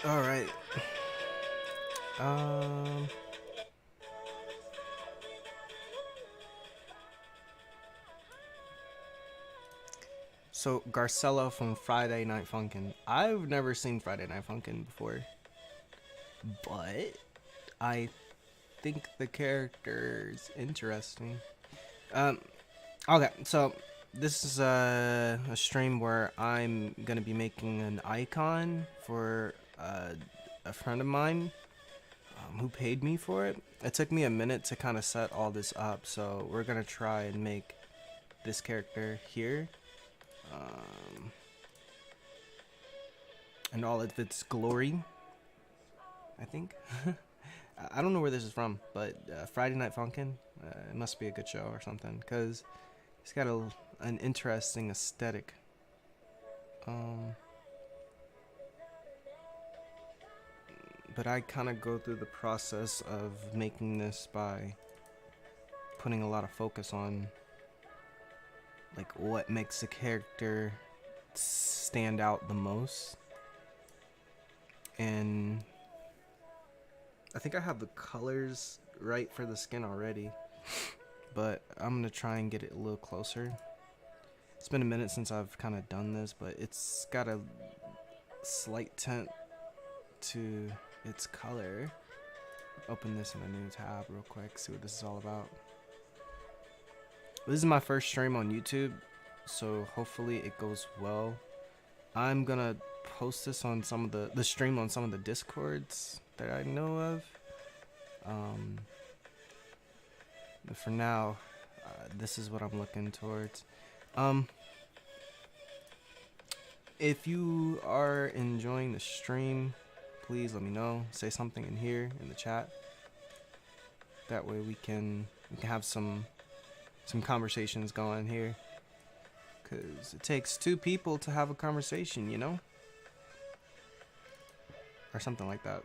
All right. Um. So Garcella from Friday Night Funkin'. I've never seen Friday Night Funkin' before, but I think the character's interesting. Um. Okay. So this is a stream where I'm gonna be making an icon for a friend of mine who paid me for it. It took me a minute to kind of set all this up, so we're gonna try and make this character here and all of its glory, I think. I don't know where this is from, but Friday Night Funkin', it must be a good show or something, because it's got an interesting aesthetic. But I kind of go through the process of making this by putting a lot of focus on like what makes a character stand out the most. And I think I have the colors right for the skin already, but I'm gonna try and get it a little closer. It's been a minute since I've kind of done this, but it's got a slight tint to its color. Open this in a new tab real quick, see what this is all about. This is my first stream on YouTube, so hopefully it goes well. I'm gonna post this on some of the stream on some of the discords that I know of. But for now, this is what I'm looking towards. If you are enjoying the stream, please let me know. Say something in here in the chat. That way we can have some conversations going here. Cause it takes two people to have a conversation, you know? Or something like that.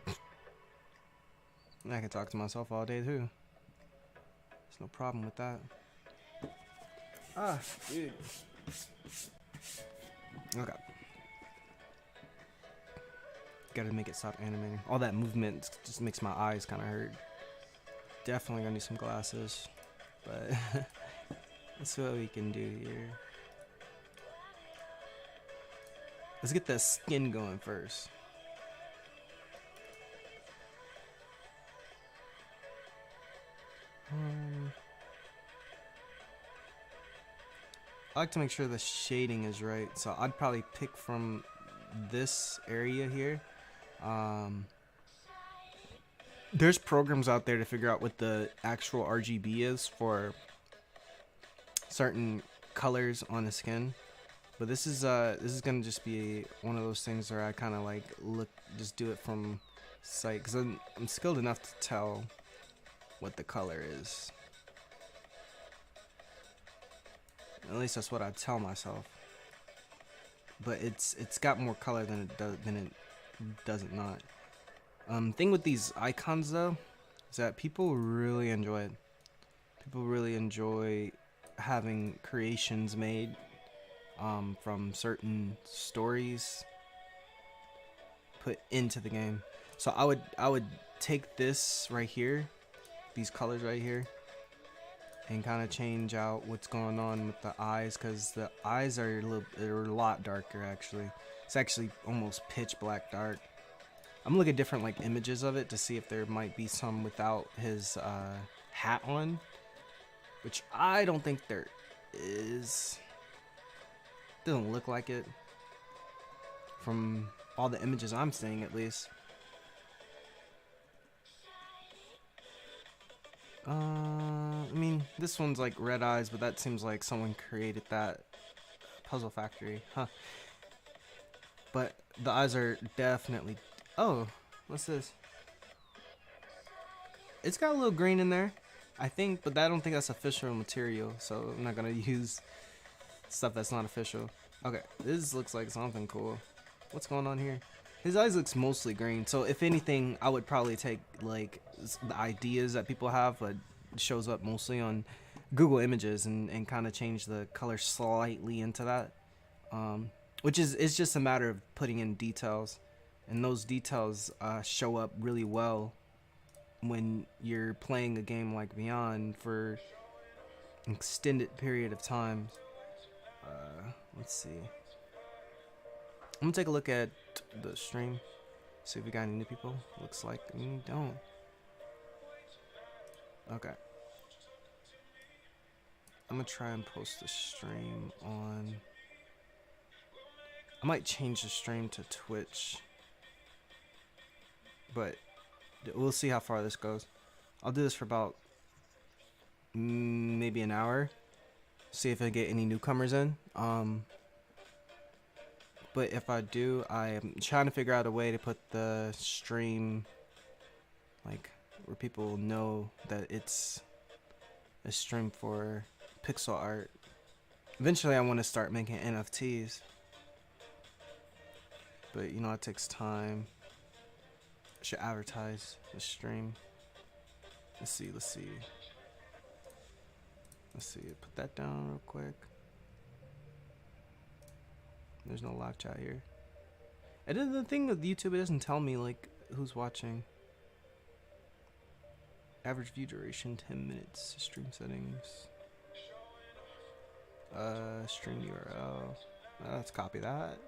I can talk to myself all day too. There's no problem with that. Ah, dude. Okay. Gotta make it stop animating. All that movement just makes my eyes kind of hurt. Definitely gonna need some glasses. But let's see what we can do here. Let's get the skin going first. I like to make sure the shading is right, so I'd probably pick from this area here. There's programs out there to figure out what the actual RGB is for certain colors on the skin, but this is gonna just be one of those things where I kind of like just do it from sight, because I'm skilled enough to tell what the color is. At least that's what I tell myself. But it's got more color than it doesn't not. Thing with these icons though is that people really enjoy it. People really enjoy having creations made from certain stories put into the game. So I would take this right here, these colors right here, and kind of change out what's going on with the eyes, because the eyes are a lot darker actually. It's actually almost pitch black dark. I'm gonna look at different like images of it to see if there might be some without his hat on, which I don't think there is. Doesn't look like it from all the images I'm seeing, at least. I mean, this one's like red eyes, but that seems like someone created that Puzzle Factory, huh? But the eyes are definitely... Oh, what's this? It's got a little green in there, I think, but I don't think that's official material, so I'm not gonna use stuff that's not official. Okay, this looks like something cool. What's going on here? His eyes looks mostly green, so if anything, I would probably take like the ideas that people have, but it shows up mostly on Google Images, and kind of change the color slightly into that. Which is, it's just a matter of putting in details. and those details show up really well when you're playing a game like Beyond for an extended period of time. Let's see. I'm gonna take a look at the stream, see if we got any new people. Looks like we don't. Okay. I'm gonna try and post the stream on. I might change the stream to Twitch, but we'll see how far this goes. I'll do this for about maybe an hour. See if I get any newcomers in. But if I do, I am trying to figure out a way to put the stream like where people know that it's a stream for pixel art. Eventually, I want to start making NFTs, but you know it takes time. I should advertise the stream. Let's see. Put that down real quick. There's no live chat here. And then the thing with YouTube, it doesn't tell me like who's watching. Average view duration 10 minutes. Stream settings. Stream URL. Let's copy that.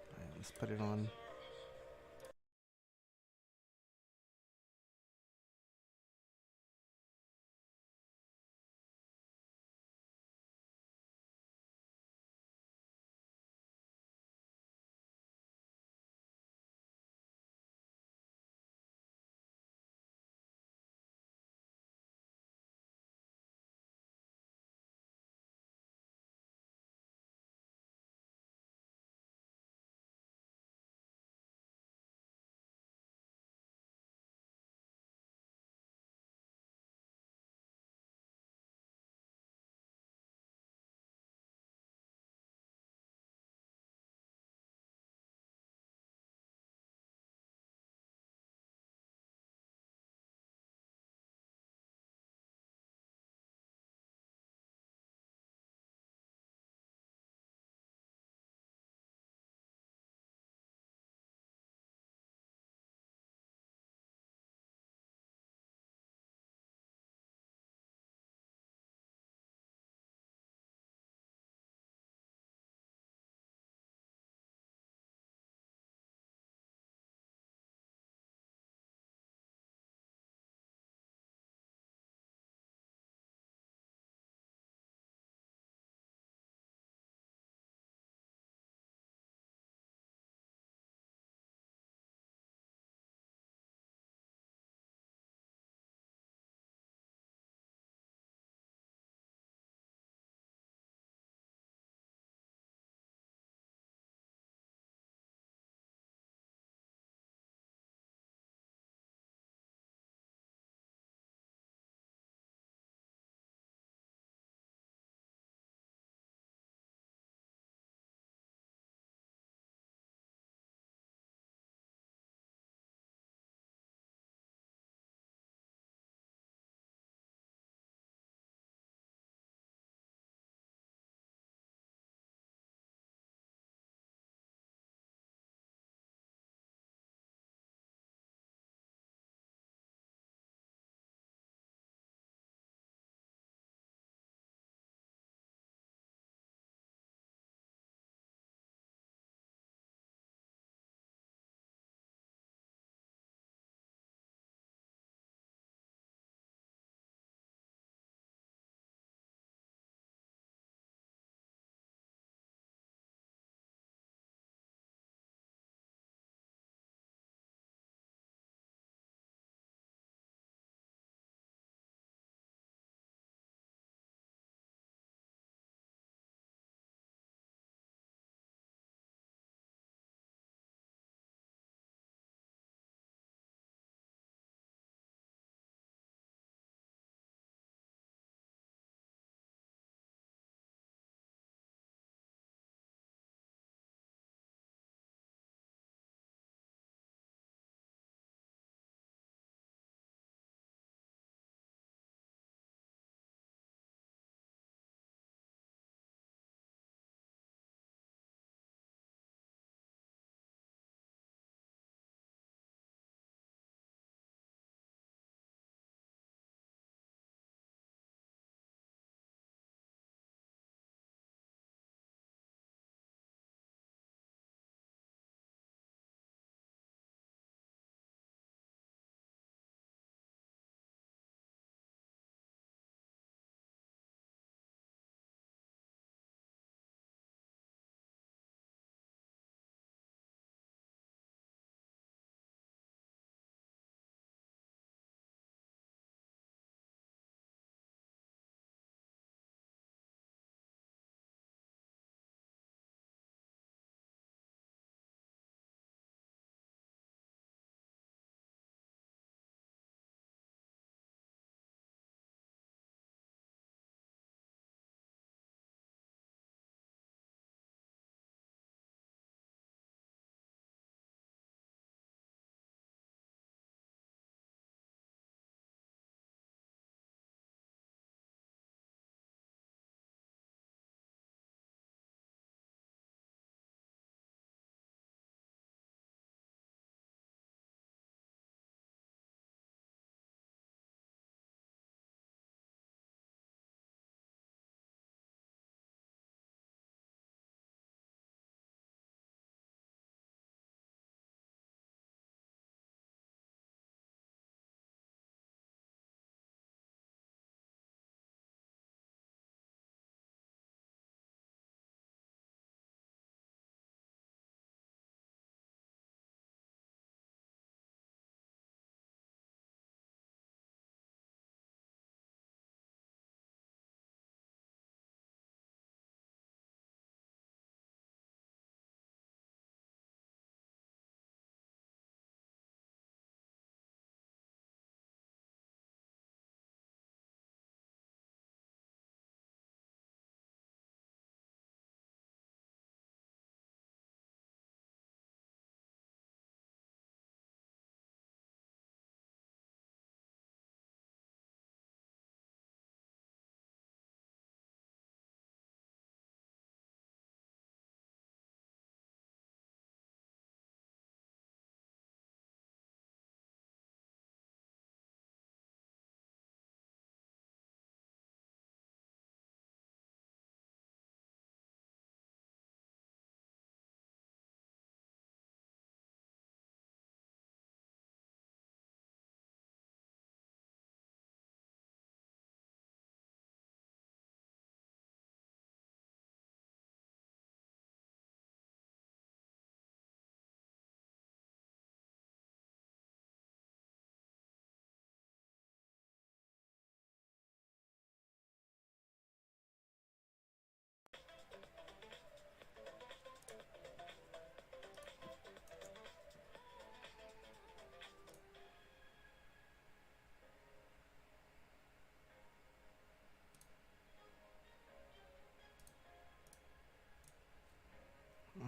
Alright, let's put it on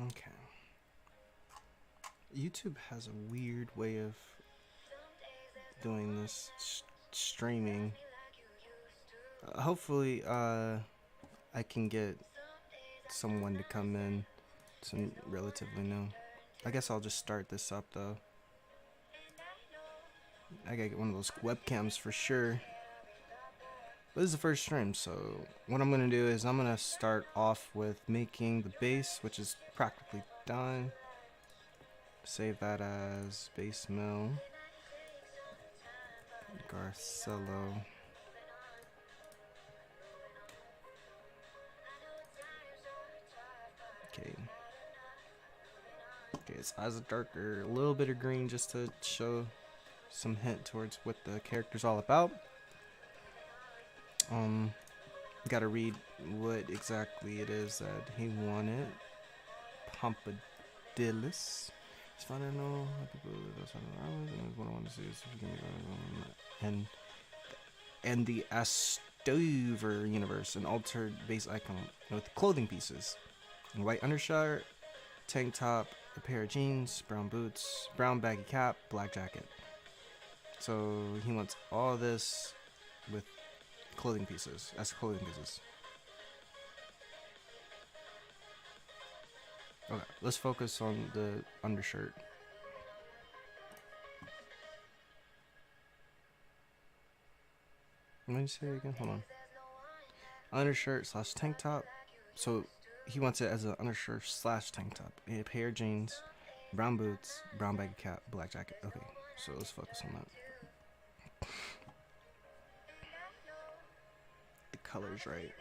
Okay. YouTube has a weird way of doing this streaming. Hopefully, I can get someone to come in, some relatively new. I guess I'll just start this up though. I gotta get one of those webcams for sure. But this is the first stream, so what I'm gonna do is I'm gonna start off with making the base, which is practically done. Save that as base mill. Garcello. Okay. Okay, its eyes are darker, a little bit of green just to show some hint towards what the character's all about. Gotta read what exactly it is that he wanted. Pompadourus. It's fun to know people outside of the islands, and what I want to see is if you can and the Astover universe, an altered base icon with clothing pieces. A white undershirt, tank top, a pair of jeans, brown boots, brown baggy cap, black jacket. So he wants all this with clothing pieces, as clothing pieces. Okay, let's focus on the undershirt. Let me say it again. Hold on. Undershirt slash tank top. So he wants it as an undershirt slash tank top. A pair of jeans, brown boots, brown baggy cap, black jacket. Okay, so let's focus on that. The color's right.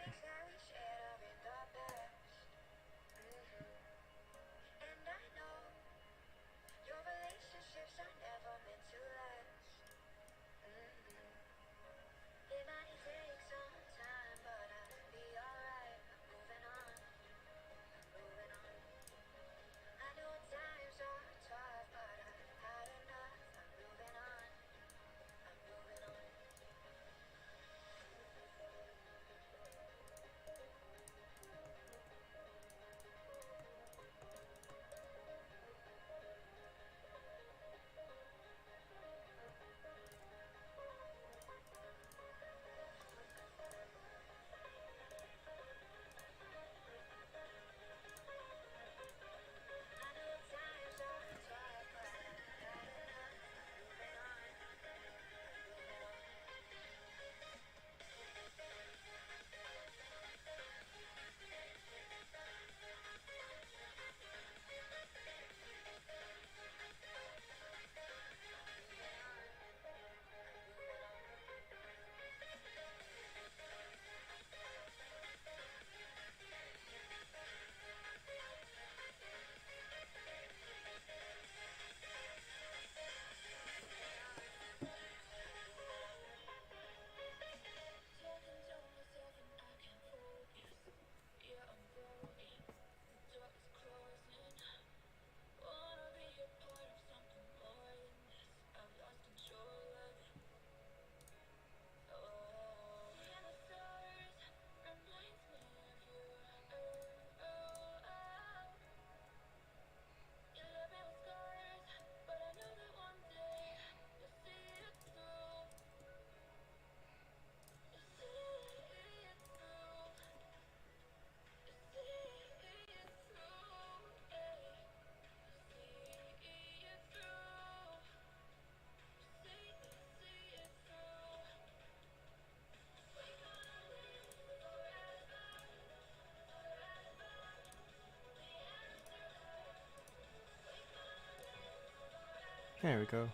There we go.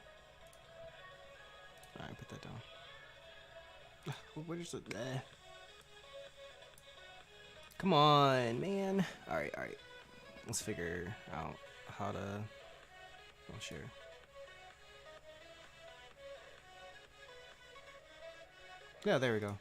Alright, put that down. Where's it? Come on, man. Alright. Let's figure out how to... Oh, sure. Yeah, there we go.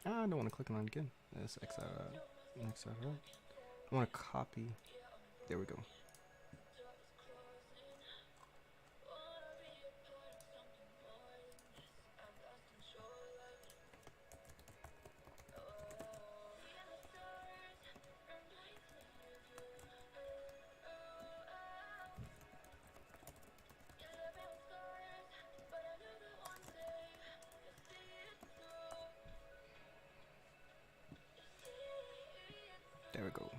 I don't want to click on it again. Let's X out of that. I want to copy There we go. There we go.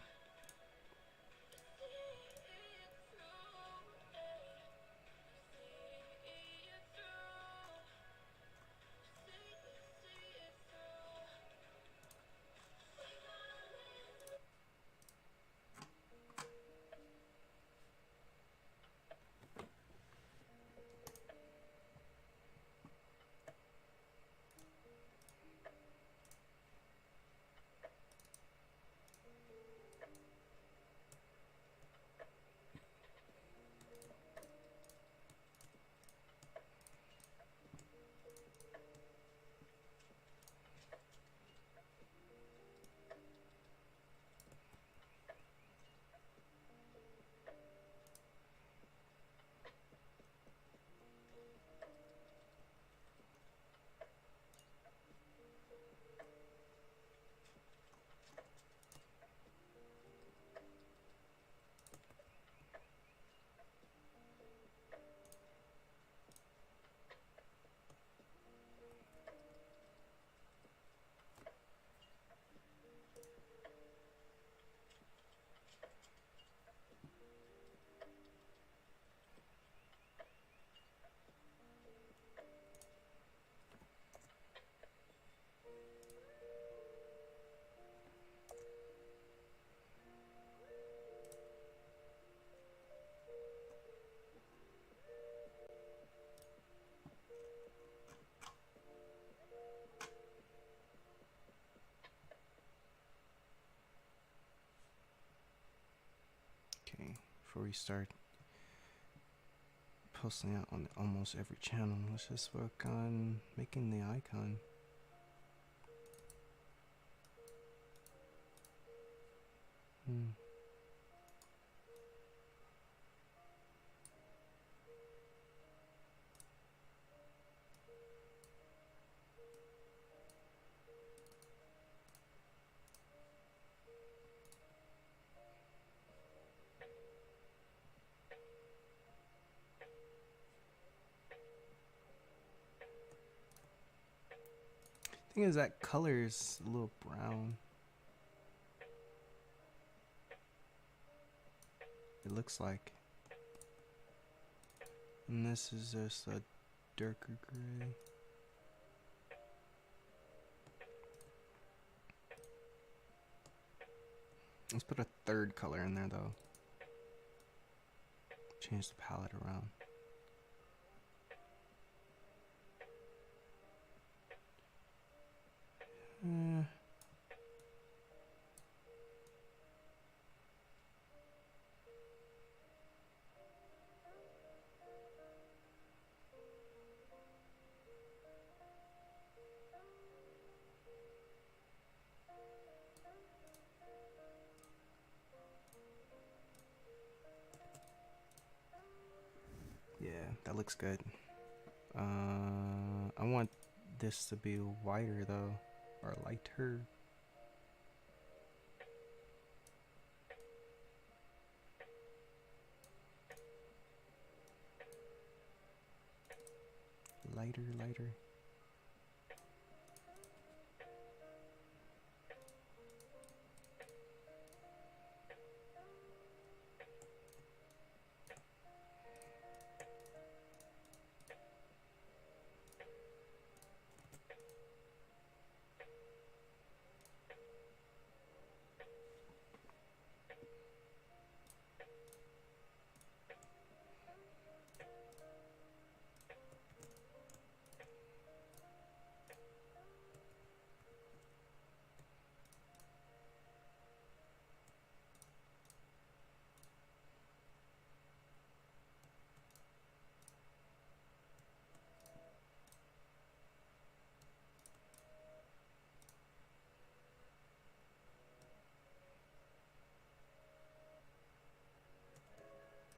Okay, before we start posting out on almost every channel, let's just work on making the icon. Thing is, that color is a little brown. It looks like. And this is just a darker gray. Let's put a third color in there though. Change the palette around. Yeah, that looks good. I want this to be whiter though, or lighter. Lighter.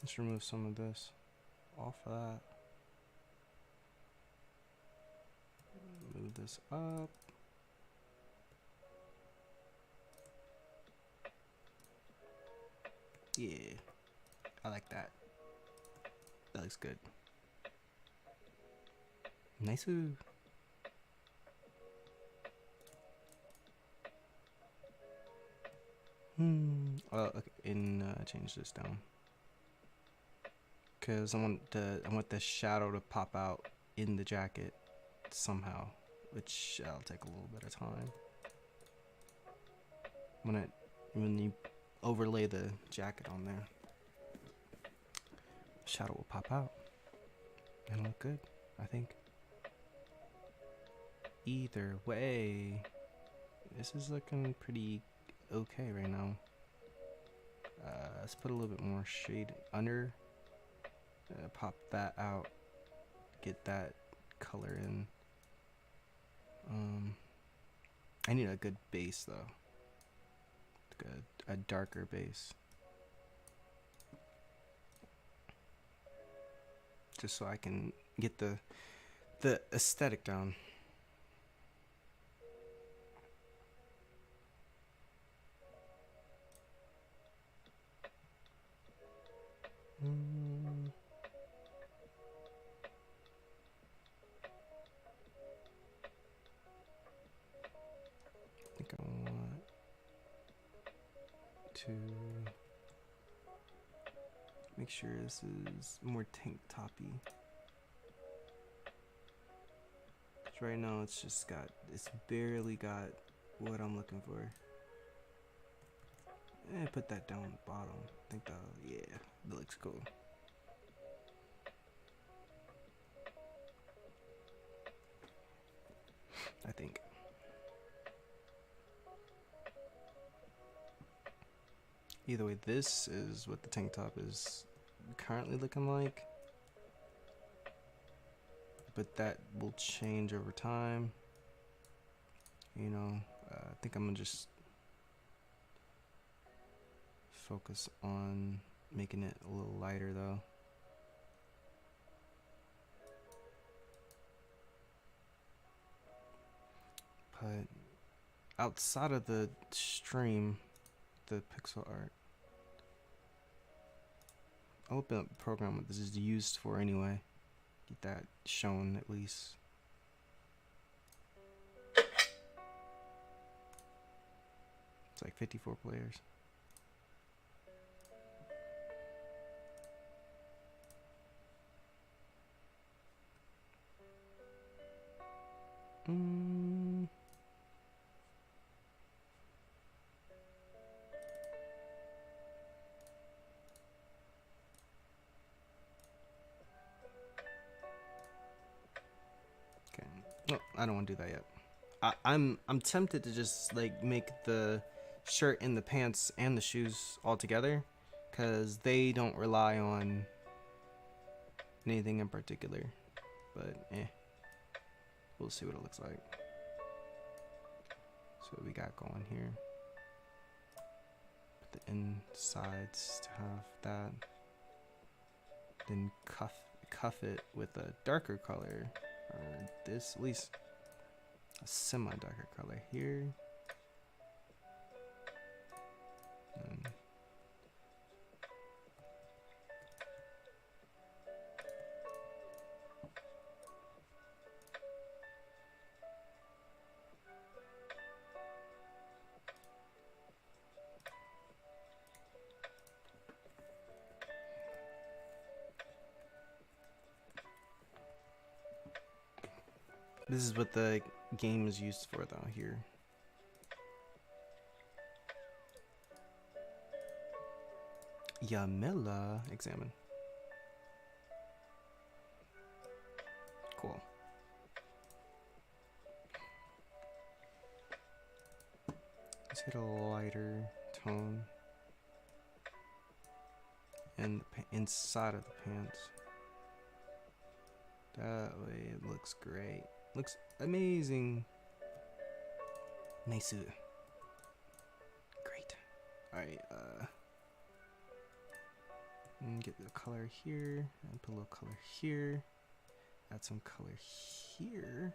Let's remove some of this off of that. Move this up. Yeah, I like that. That looks good. Nice. Oh, okay. And change this down. Cause I want the shadow to pop out in the jacket somehow, which I'll take a little bit of time. When you overlay the jacket on there, shadow will pop out and look good, I think. Either way, this is looking pretty okay right now. Let's put a little bit more shade under. Pop that out. Get that color in. I need a good base though. A darker base. Just so I can get the aesthetic down. I think I want to make sure this is more tank toppy. Right now it's barely got what I'm looking for. And put that down the bottom. I think that looks cool. I think. Either way, this is what the tank top is currently looking like. But that will change over time. You know, I think I'm gonna just focus on making it a little lighter though. But outside of the stream, the pixel art, I'll open up the program that this is used for anyway. Get that shown at least. It's like 54 players. Okay. No, I don't want to do that yet. I'm tempted to just like make the shirt and the pants and the shoes all together, because they don't rely on anything in particular. But we'll see what it looks like. So what we got going here. Put the insides to have that. Then cuff it with a darker color. Or this, at least a semi-darker color here. And this is what the game is used for though here. Yamila, examine. Cool. Let's get a lighter tone. And the inside of the pants. That way it looks great. Looks amazing. Nice. Great. Alright, And get the color here, and put a little color here. Add some color here.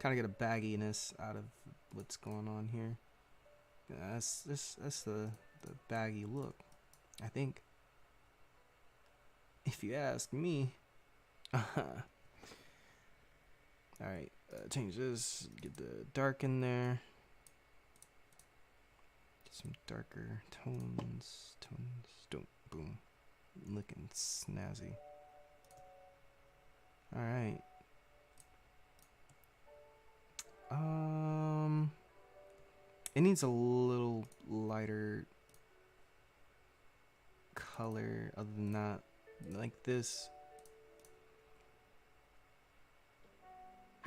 Kind of get a bagginess out of what's going on here. Yeah, that's the baggy look, I think. If you ask me. Alright, change this. Get the dark in there. Get some darker tones. Don't boom. Looking snazzy. Alright. It needs a little lighter color. Other than that, like this,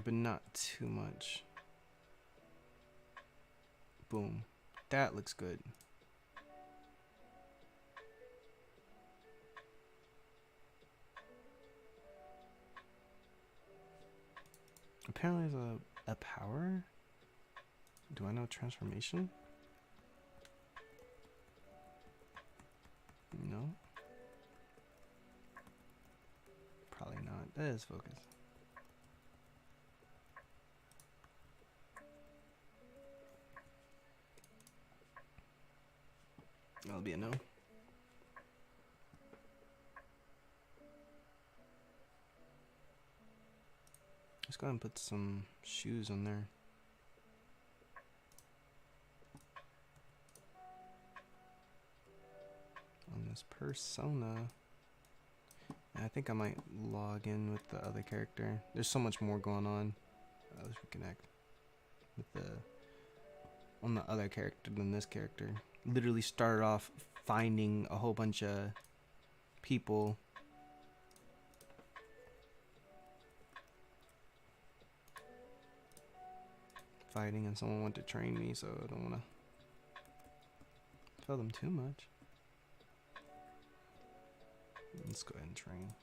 but not too much. Boom. That looks good. Apparently there's a power. Do I know transformation? No. Probably not. That is focus. That'll be a no. Let's go ahead and put some shoes on there. On this persona. I think I might log in with the other character. There's so much more going on. Let's reconnect with the on the other character than this character. Literally started off finding a whole bunch of people. Fighting, and someone wanted to train me, so I don't want to tell them too much. Let's go ahead and train.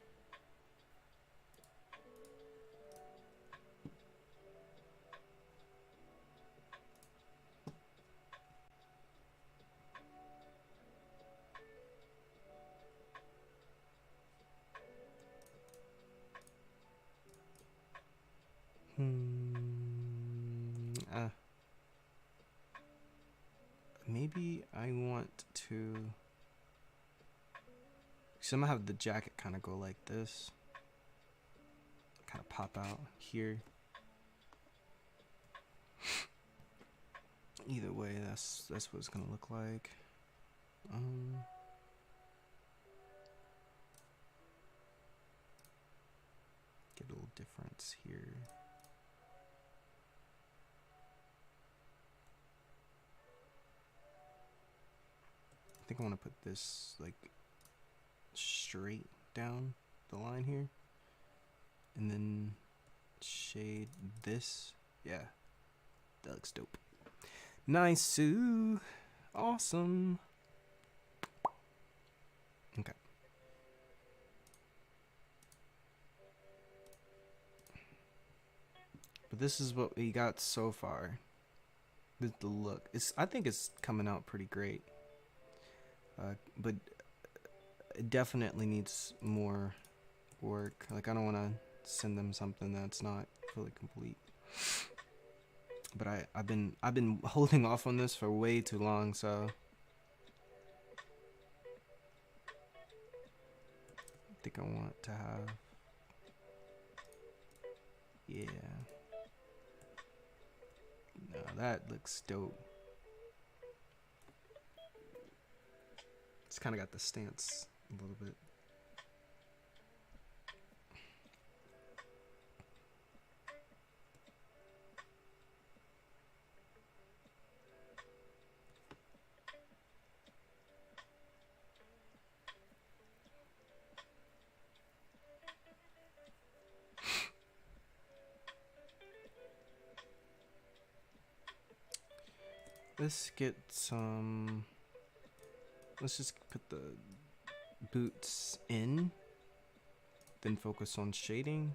Maybe I want to. So I'm gonna have the jacket kind of go like this, kind of pop out here. Either way, that's what it's gonna look like. Get a little difference here. I think I want to put this like straight down the line here, and then shade this. Yeah, that looks dope. Nice, Sue. Awesome. Okay. But this is what we got so far. This is the look. I think it's coming out pretty great. But it definitely needs more work. Like, I don't want to send them something that's not fully complete. But I've been holding off on this for way too long, so I think I want to have, yeah. No, that looks dope. It's kind of got the stance a little bit. Let's get some. Let's just put the boots in, then focus on shading.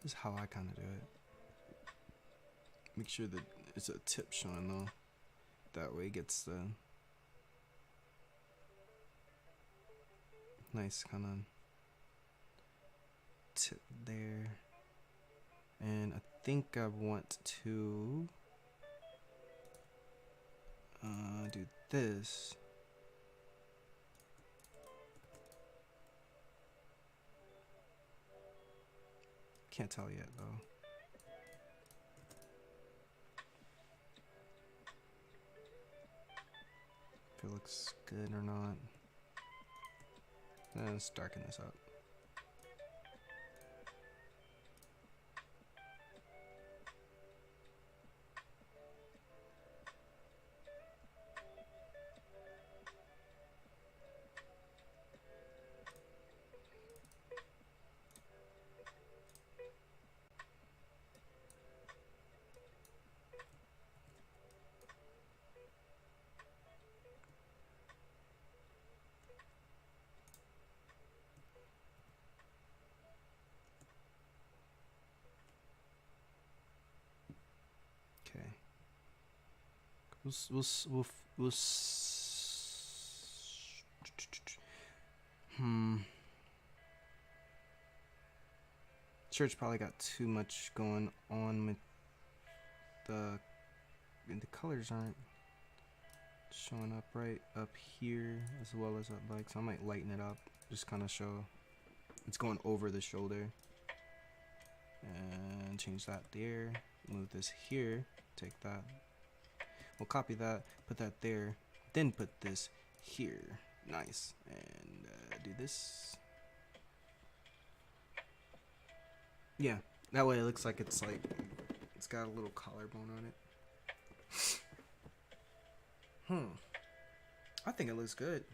This is how I kind of do it. Make sure that it's a tip showing though. That way it gets the nice kind of tip there. And I think I want to do this. Can't tell yet though. If it looks good or not. Let's darken this up. Okay. We'll Church probably got too much going on with the colors aren't showing up right up here as well as up, like, so I might lighten it up, just kind of show it's going over the shoulder, and change that there, move this here, take that, we'll copy that, put that there, then put this here, nice, and do this, yeah, that way it looks like it's got a little collarbone on it. I think it looks good.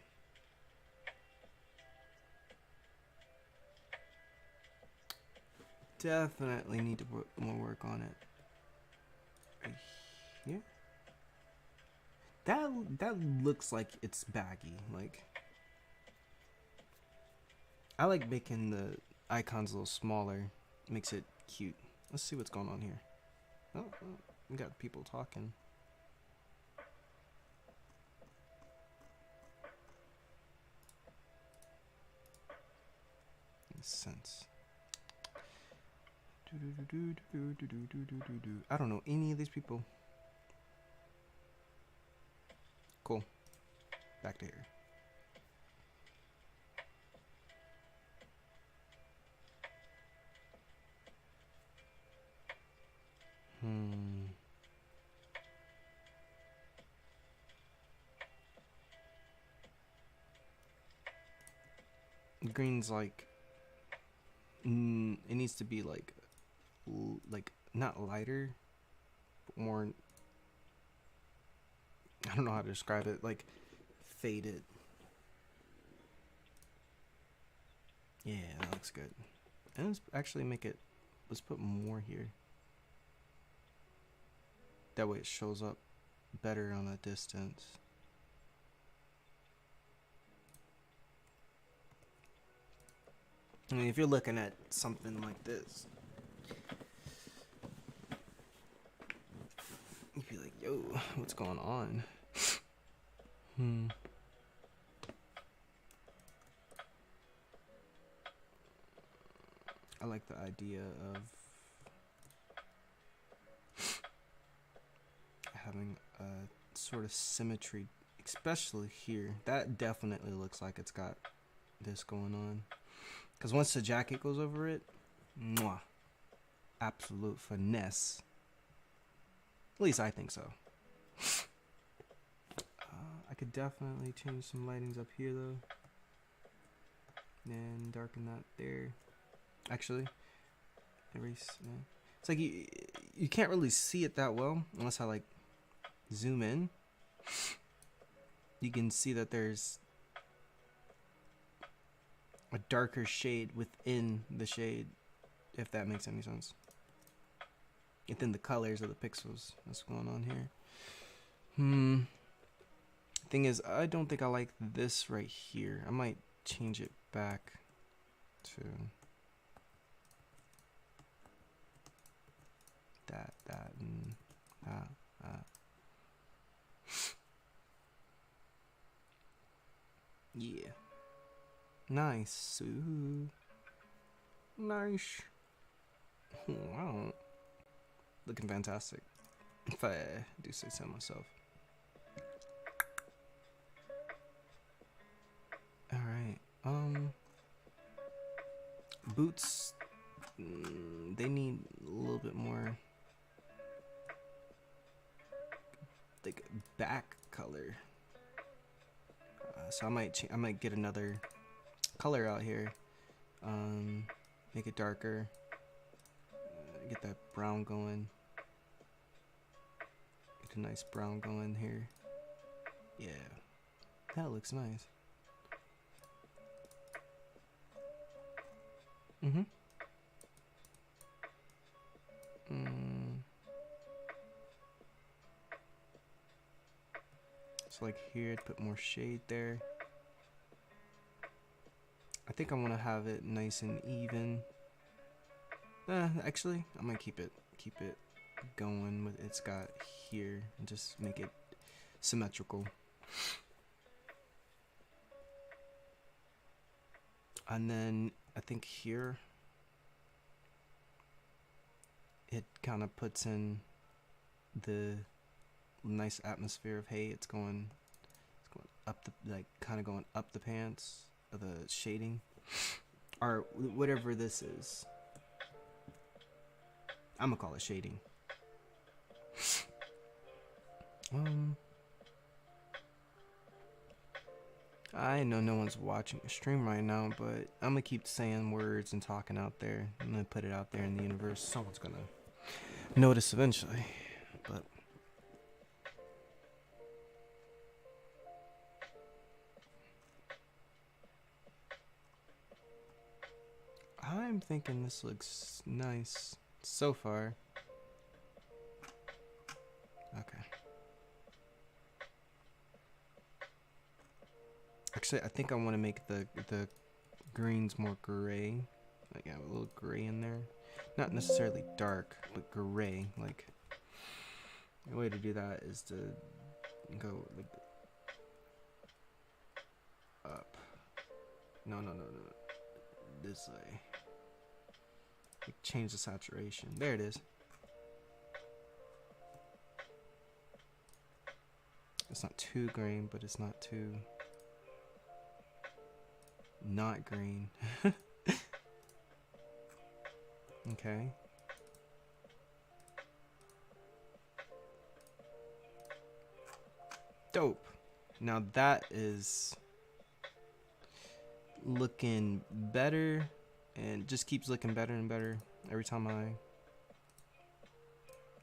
Definitely need to put more work on it. Right here. That looks like it's baggy. Like, I like making the icons a little smaller. Makes it cute. Let's see what's going on here. Oh, we got people talking. Sense. I don't know any of these people. Cool. Back to here. Green's like, it needs to be like not lighter, but more, I don't know how to describe it, like faded. Yeah, that looks good. And let's actually let's put more here. That way it shows up better on the distance. I mean, if you're looking at something like this, you'd be like, yo, what's going on? I like the idea of having a sort of symmetry, especially here. That definitely looks like it's got this going on. Because once the jacket goes over it, mwah, absolute finesse. At least I think so. I could definitely change some lightings up here though. And darken that there. Actually, erase. Yeah. It's like you can't really see it that well unless I like zoom in. You can see that there's a darker shade within the shade, if that makes any sense. Within the colors of the pixels. What's going on here? Thing is, I don't think I like this right here. I might change it back to that, and that. Yeah. Nice. Ooh. Nice. Wow. Looking fantastic. If I do say so myself. Alright. Boots. They need a little bit more like back color. So I might get another color out here. Make it darker. Get that brown going. Get a nice brown going here. Yeah, that looks nice. So like here, put more shade there. I think I want to have it nice and even. Actually, I'm gonna keep it going with it's got here and just make it symmetrical. And then I think here it kind of puts in the nice atmosphere of, hey, it's going up the, like, kind of going up the pants of the shading or whatever this is. I'm gonna call it shading. I know no one's watching the stream right now, but I'm gonna keep saying words and talking out there. I'm gonna put it out there in the universe. Someone's gonna notice eventually, but I'm thinking this looks nice so far. Okay. Actually, I think I want to make the greens more gray. Like, have a little gray in there. Not necessarily dark, but gray. Like, the way to do that is to go like up. No. This way. Like, change the saturation. There it is. It's not too green, but it's not too not green. Okay. Dope. Now that is looking better and just keeps looking better and better every time I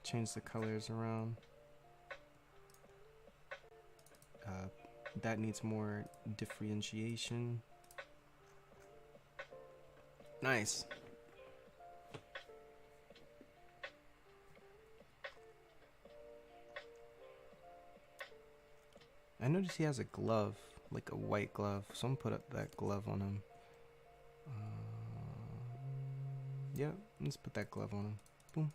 change the colors around. That needs more differentiation. Nice. I noticed he has a glove, like a white glove, so I'm gonna put up that glove on him. Yeah, let's put that glove on him. Boom.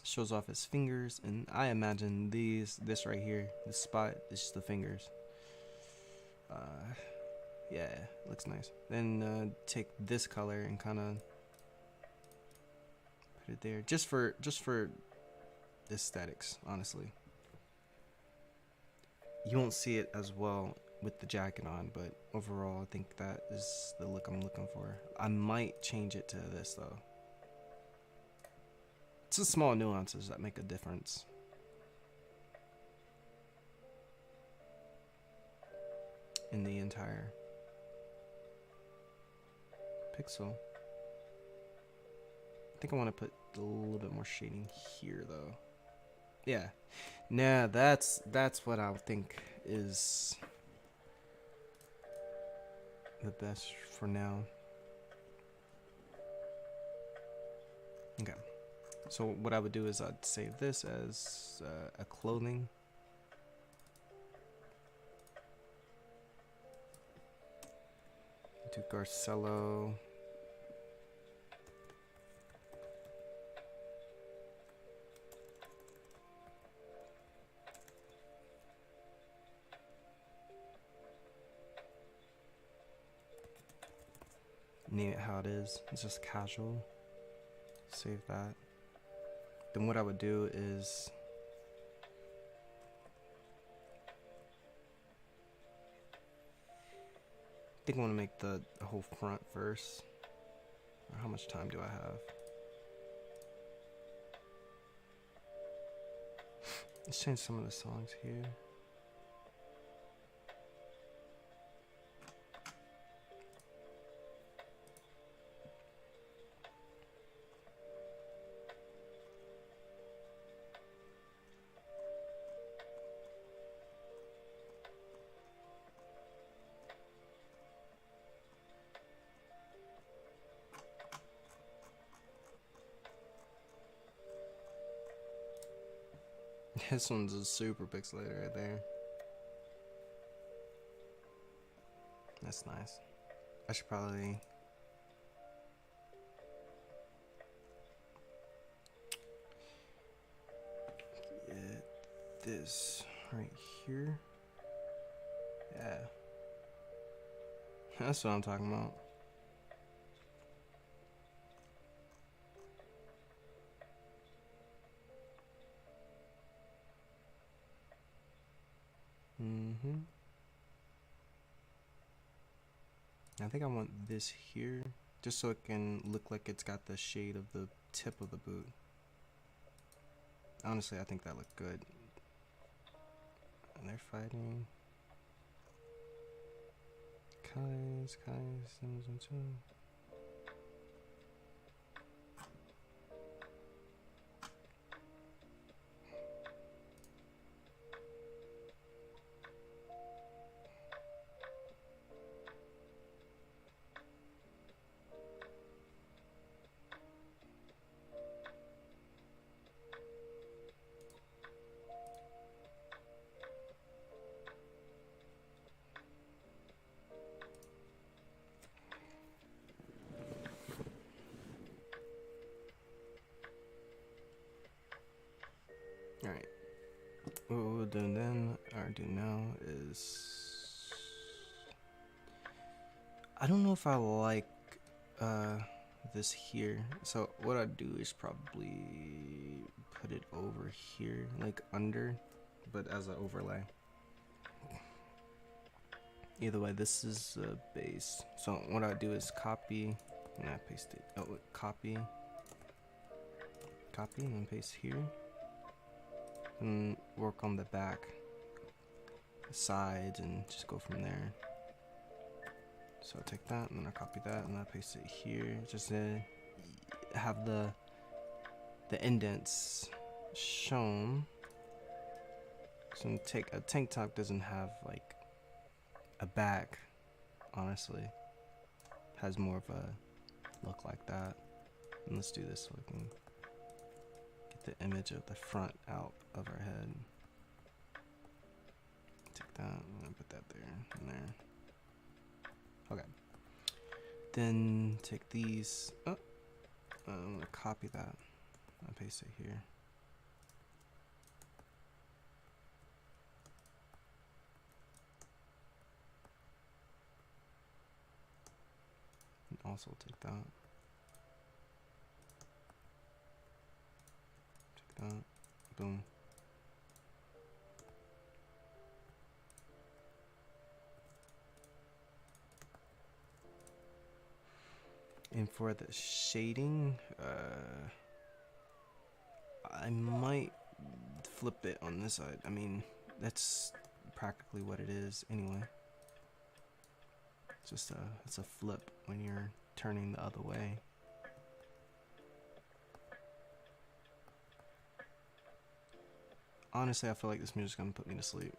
Shows off his fingers, and I imagine this right here, this spot, is just the fingers. Yeah, looks nice. Then take this color and kind of put it there, just for aesthetics, honestly. You won't see it as well with the jacket on, but overall, I think that is the look I'm looking for. I might change it to this though. It's the small nuances that make a difference. In the entire pixel. I think I want to put a little bit more shading here though. Yeah. Nah, that's what I think is the best for now. Okay. So what I would do is I'd save this as a clothing. Do Garcello. name it how it is. It's just casual. Save that. Then what I would do is I think I want to make the whole front first. Or how much time do I have? Let's change some of the songs here. This one's a super pixelated right there. That's nice. I should probably get this right here. Yeah. That's what I'm talking about. I think I want this here, just so it can look like it's got the shade of the tip of the boot. Honestly, I think that looked good. And they're fighting. Kai's, and two. Alright, what we'll do then, or do now, is I don't know if I like this here, so what I'd do is probably put it over here, like under, but as an overlay. Either way, this is a base, so what I do is copy, and I paste it, copy, and then paste here. And work on the back, the sides, and just go from there. So I take that and then I copy that and I paste it here, just to have the indents shown. So a tank top doesn't have like a back, honestly. It has more of a look like that. And let's do this so we can the image of the front out of our head. Take that and put that there and there. Okay. Then take these. I'm gonna copy that and paste it here. And also take that. Boom. And for the shading, I might flip it on this side. I mean, that's practically what it is anyway. It's a flip when you're turning the other way. Honestly, I feel like this music's gonna put me to sleep.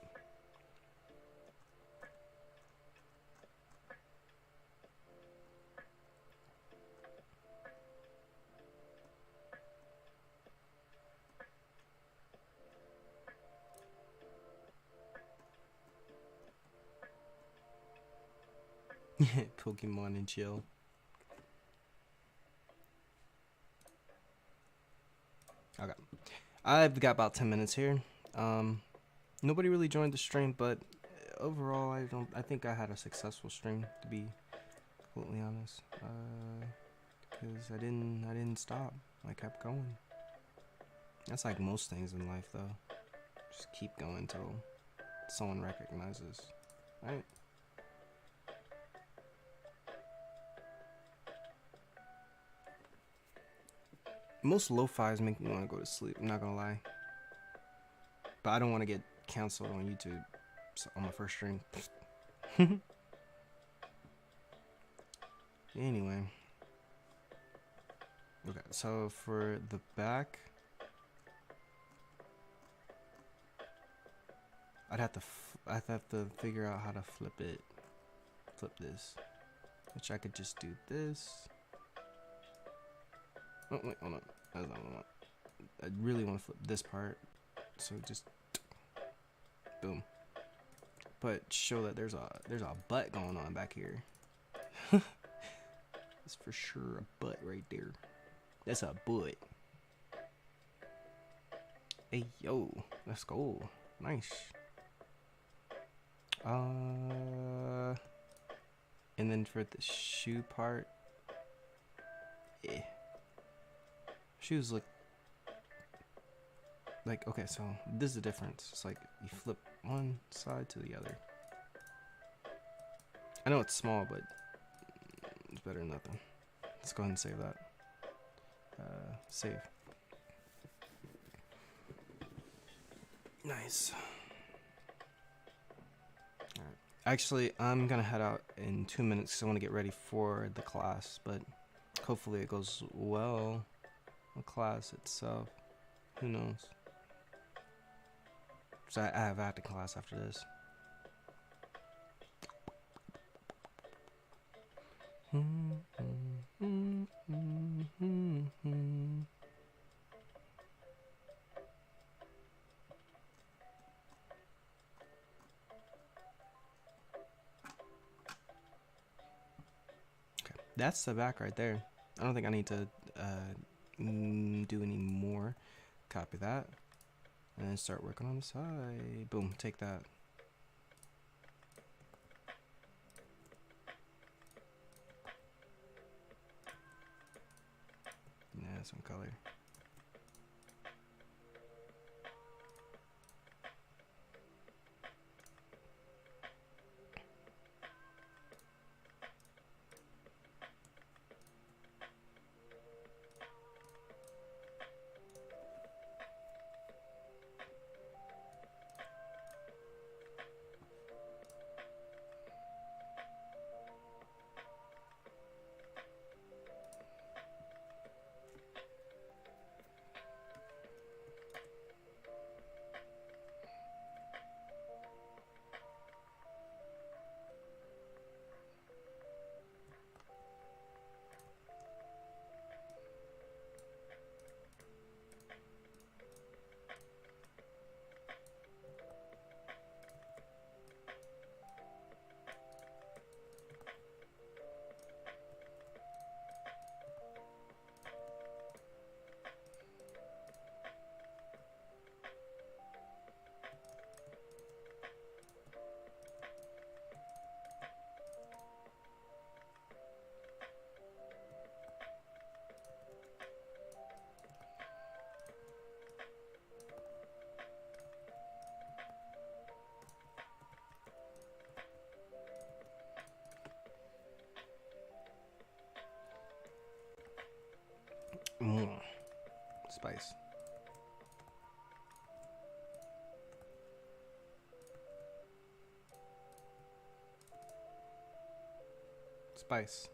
Pokemon and chill. Okay. I've got about 10 minutes here. Nobody really joined the stream, but overall, I think I had a successful stream, to be completely honest. Because I didn't stop. I kept going. That's like most things in life, though. Just keep going until someone recognizes, right? Most lo-fis make me want to go to sleep, I'm not gonna lie. But I don't want to get canceled on YouTube on my first stream. Anyway. Okay, so for the back, I'd have to figure out how to flip this, which I could just do this. Oh wait, hold on, that's not what I want. I really want to flip this part, so just boom. But show that there's a butt going on back here. That's for sure a butt right there. That's a butt. Hey yo, let's go. Nice. And then for the shoe part, yeah. Shoes look like, okay, so this is the difference. It's like you flip one side to the other. I know it's small, but it's better than nothing. Let's go ahead and save that. Save. Nice. Alright. Actually, I'm gonna head out in 2 minutes because I want to get ready for the class, but hopefully it goes well. The class itself. Who knows? So I have acting class after this. Okay, that's the back right there. I don't think I need to do any more. Copy that. And then start working on the side. Boom, take that. Yeah, some color. Spice. Spice.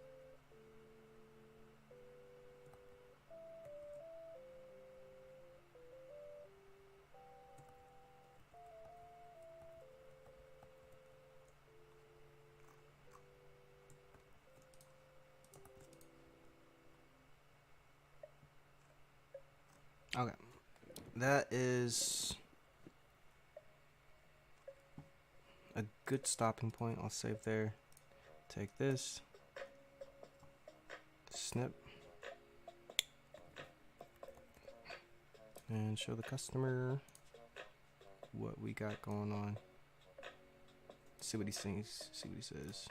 Okay. That is a good stopping point. I'll save there. Take this. Snip. And show the customer what we got going on. See what he thinks. See what he says.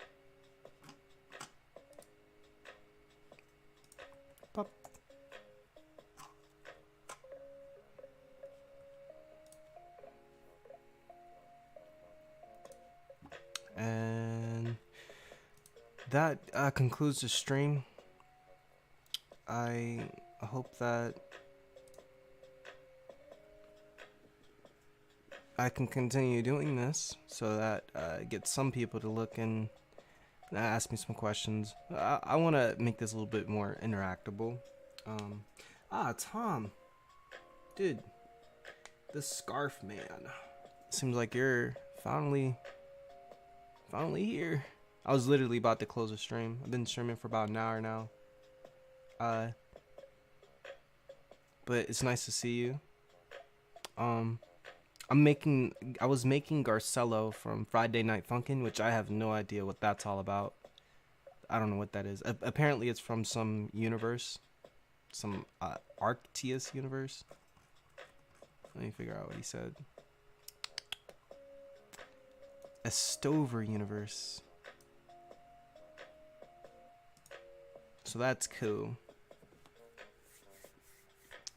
And that concludes the stream. I hope that I can continue doing this so that get some people to look and ask me some questions. I want to make this a little bit more interactable. Tom, dude, the scarf man. Seems like you're finally here. I was literally about to close the stream. I've been streaming for about an hour now. But it's nice to see you. I was making Garcello from Friday Night Funkin', which I have no idea what that's all about. I don't know what that is. Apparently it's from some universe. Some Arctius universe. Let me figure out what he said. A Stover universe. So that's cool.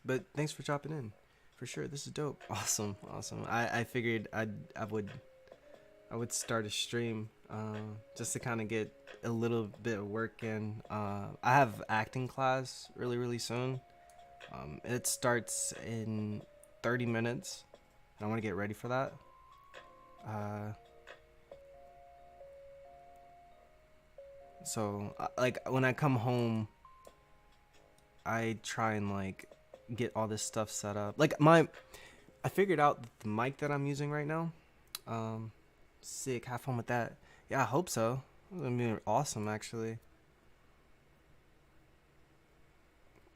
But thanks for dropping in. For sure, this is dope. Awesome. I figured I would start a stream just to kind of get a little bit of work in. I have acting class really soon. It starts in 30 minutes. And I want to get ready for that. So like when I come home, I try and like get all this stuff set up. Like I figured out the mic that I'm using right now. Sick. Have fun with that. Yeah, I hope so. It's gonna be awesome, actually.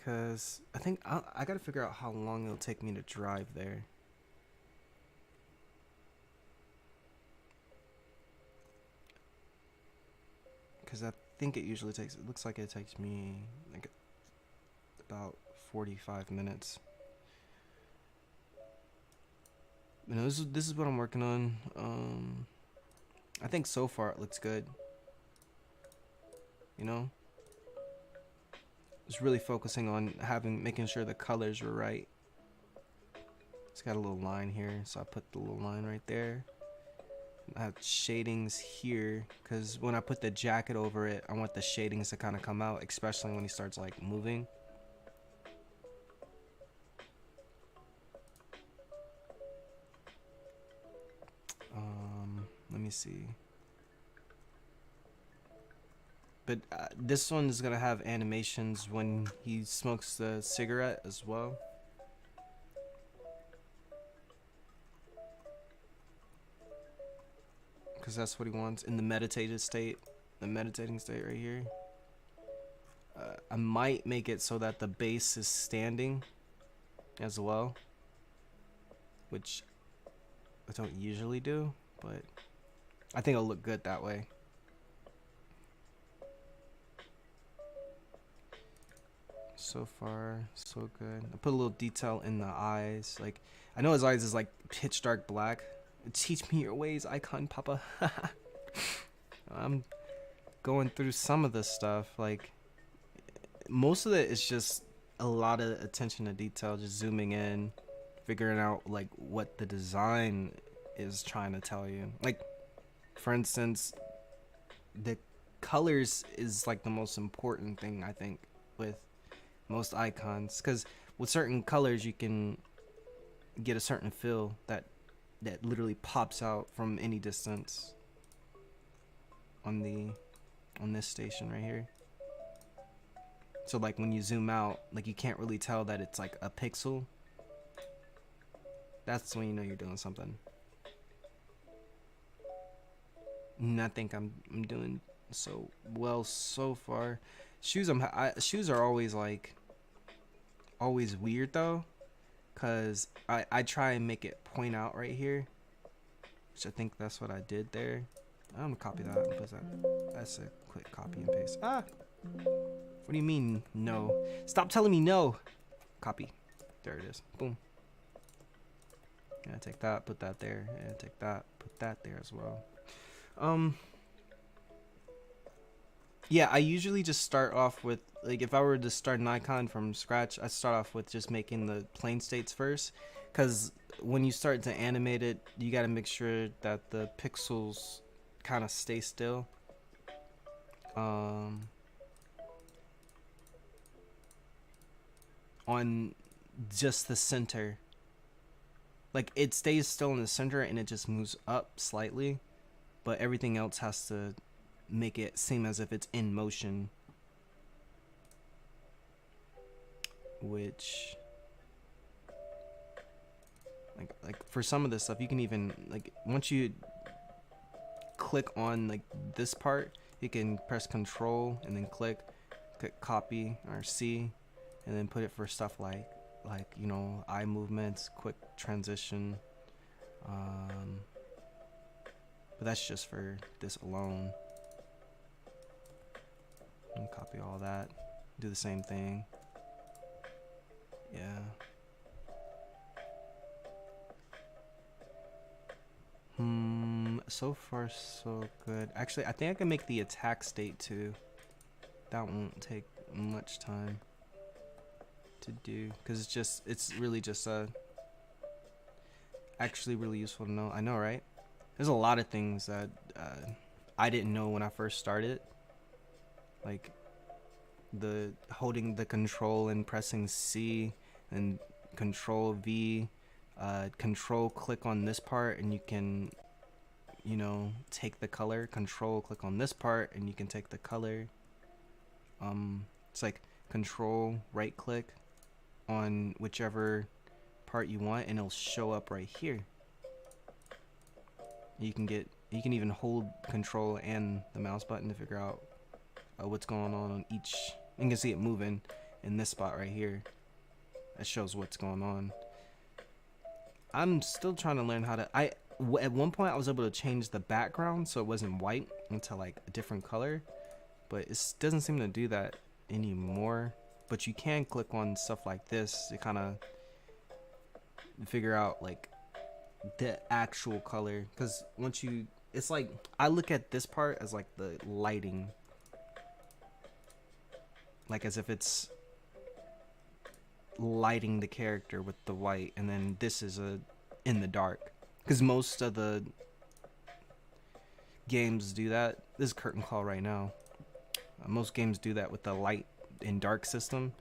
Cause I think I gotta figure out how long it'll take me to drive there. Cause I think it usually takes. It looks like it takes me like about 45 minutes. You know, this is what I'm working on. I think so far it looks good. You know, just really focusing on making sure the colors were right. It's got a little line here, so I put the little line right there. I have shadings here because when I put the jacket over it, I want the shadings to kind of come out, especially when he starts like moving. Let me see. But this one is gonna have animations when he smokes the cigarette as well. Because that's what he wants in the meditative state. The meditating state right here. I might make it so that the bass is standing as well. Which I don't usually do, but I think it'll look good that way. So far, so good. I put a little detail in the eyes. Like, I know his eyes is like pitch dark black. Teach me your ways, icon papa. I'm going through some of this stuff. Like, most of it is just a lot of attention to detail, just zooming in, figuring out like what the design is trying to tell you. Like, for instance, the colors is like the most important thing, I think, with most icons, because with certain colors you can get a certain feel that literally pops out from any distance on this station right here. So like when you zoom out, like you can't really tell that it's like a pixel. That's when you know you're doing something. And I think I'm doing so well so far. Shoes are always like weird though, cause I try and make it point out right here, which I think that's what I did there. I'm gonna copy that and put that. That's a quick copy and paste. What do you mean no? Stop telling me no. Copy. There it is. Boom. Yeah, take that, put that there, and take that, put that there as well. Yeah, I usually just start off with, like, if I were to start an icon from scratch, I start off with just making the plain states first, because when you start to animate it, you got to make sure that the pixels kind of stay still. On just the center. Like, it stays still in the center and it just moves up slightly, but everything else has to make it seem as if it's in motion. Which, like for some of this stuff, you can even, like, once you click on like this part, you can press Control and then click copy or C, and then put it for stuff like you know, eye movements, quick transition. But that's just for this alone. And copy all that. Do the same thing. Yeah. So far so good. Actually, I think I can make the attack state too. That won't take much time to do, because it's really just actually really useful to know. I know, right? There's a lot of things that I didn't know when I first started, like the holding the control and pressing C and Control V, Control click on this part and you can, you know, take the color. Control click on this part and you can take the color. It's like Control right click on whichever part you want and it'll show up right here. You can even hold Control and the mouse button to figure out what's going on each. You can see it moving in this spot right here. That shows what's going on. I'm still trying to learn how to. At one point I was able to change the background so it wasn't white into like a different color, but it doesn't seem to do that anymore. But you can click on stuff like this to kind of figure out like the actual color, because once you, it's like, I look at this part as like the lighting, like as if it's lighting the character with the white, and then this is in the dark, because most of the games do that. This is curtain call right now. Most games do that with the light and dark system.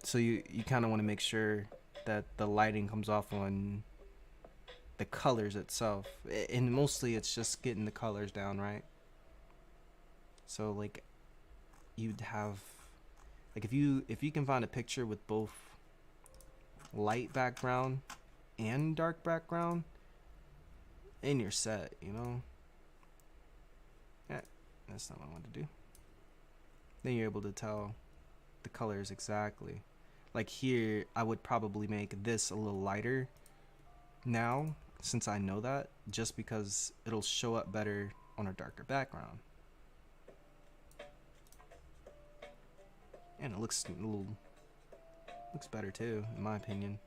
So you kind of want to make sure that the lighting comes off on the colors itself, and mostly it's just getting the colors down, right? So like you'd have, like if you can find a picture with both light background and dark background, and you're set, you know. Yeah, that's not what I want to do. Then you're able to tell the colors exactly. Like here, I would probably make this a little lighter now, since I know that, just because it'll show up better on a darker background. And it looks better too, in my opinion.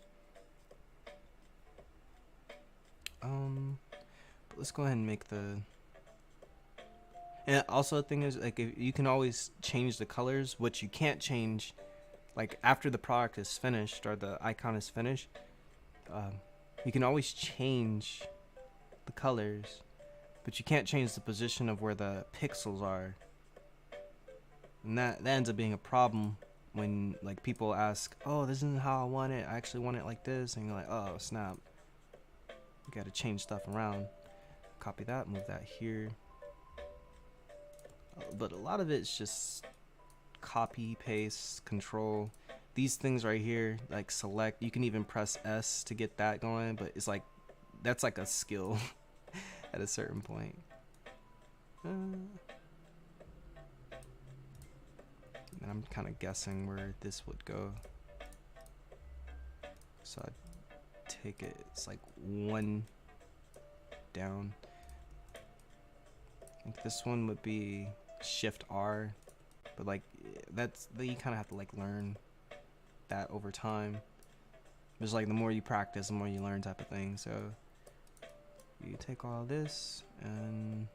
But let's go ahead and make the. And also the thing is, like, if you can always change the colors. What you can't change, like after the product is finished or the icon is finished, you can always change the colors, but you can't change the position of where the pixels are. And that ends up being a problem when like people ask, oh, this isn't how I want it, I actually want it like this, and you're like, oh snap, you gotta change stuff around. Copy that, move that here. But a lot of it's just copy, paste, control. These things right here, like select, you can even press S to get that going, but it's like, that's like a skill at a certain point. And I'm kind of guessing where this would go. So I'd take it, it's like one down. I think this one would be Shift R, but like you kind of have to like learn that over time. It's like the more you practice, the more you learn type of thing. So you take all this, and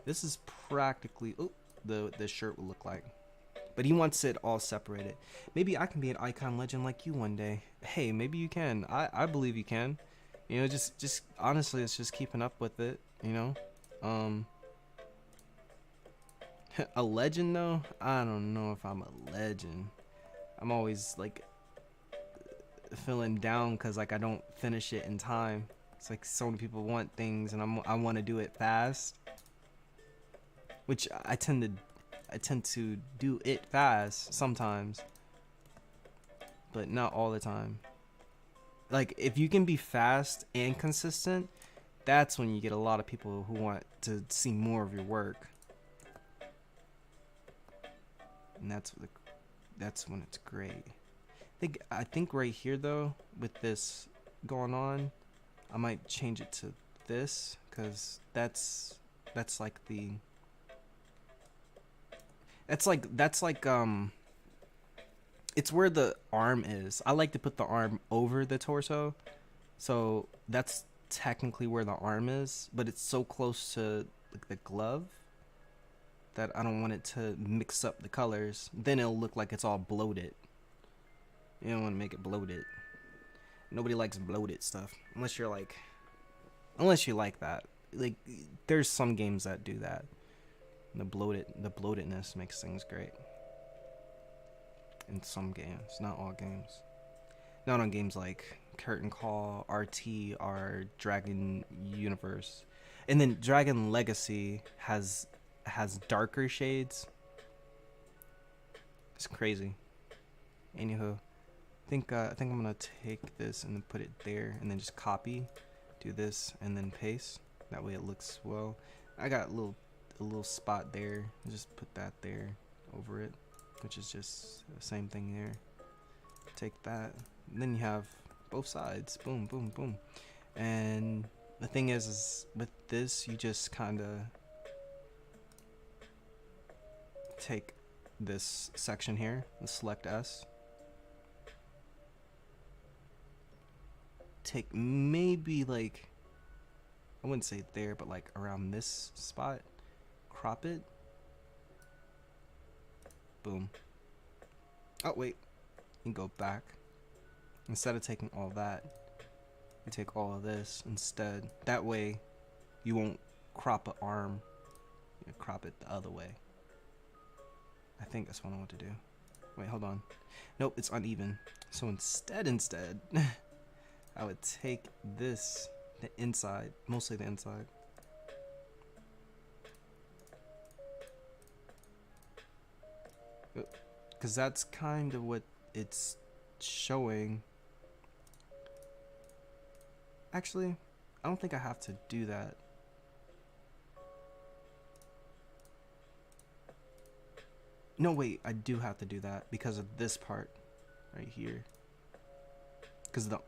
this is practically the shirt will look like. But he wants it all separated. Maybe I can be an icon legend like you one day. Hey, maybe you can. I believe you can. You know, just honestly, it's just keeping up with it. You know, a legend though. I don't know if I'm a legend. I'm always like feeling down because like I don't finish it in time. It's like so many people want things, and I want to do it fast, which I tend to do it fast sometimes, but not all the time. Like if you can be fast and consistent, that's when you get a lot of people who want to see more of your work, and that's when it's great. I think right here though, with this going on, I might change it to this because that's like the that's like it's where the arm is. I like to put the arm over the torso, so that's technically where the arm is, but it's so close to like the glove that I don't want it to mix up the colors. Then it'll look like it's all bloated. You don't want to make it bloated. Nobody likes bloated stuff unless you like that. Like there's some games that do that. The bloatedness makes things great. In some games, not all games. Not on games like Curtain Call, RT, or Dragon Universe. And then Dragon Legacy has darker shades. It's crazy. Anywho, I think I'm gonna take this and then put it there, and then just copy, do this, and then paste. That way it looks well. I got a little spot there. Just put that there over it, which is just the same thing there. Take that, and then you have both sides. Boom, boom, boom. And the thing is with this, you just kind of take this section here, the select S. Take maybe like, I wouldn't say there, but like around this spot. Crop it. Boom. Oh wait, you can go back. Instead of taking all that, you take all of this instead. That way you won't crop an arm. You crop it the other way. I think that's what I want to do. Wait, hold on. Nope, it's uneven. So instead I would take this, the inside, mostly the inside. Because that's kind of what it's showing. Actually, I don't think I have to do that. No, wait, I do have to do that because of this part right here. Because the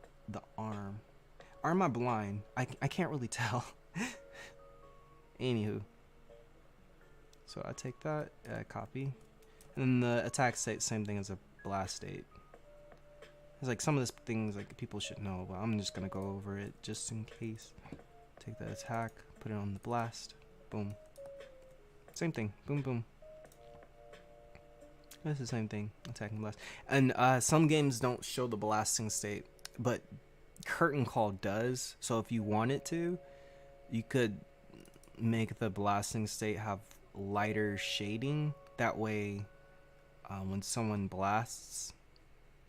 arm. Or am I blind? I can't really tell. Anywho. So I take that, copy. And then the attack state, same thing as a blast state. It's like some of these things like people should know, but I'm just gonna go over it just in case. Take the attack, put it on the blast, boom. Same thing, boom, boom. It's the same thing, attack and blast. And some games don't show the blasting state, but Curtain Call does. So if you want it to, you could make the blasting state have lighter shading. That way, when someone blasts,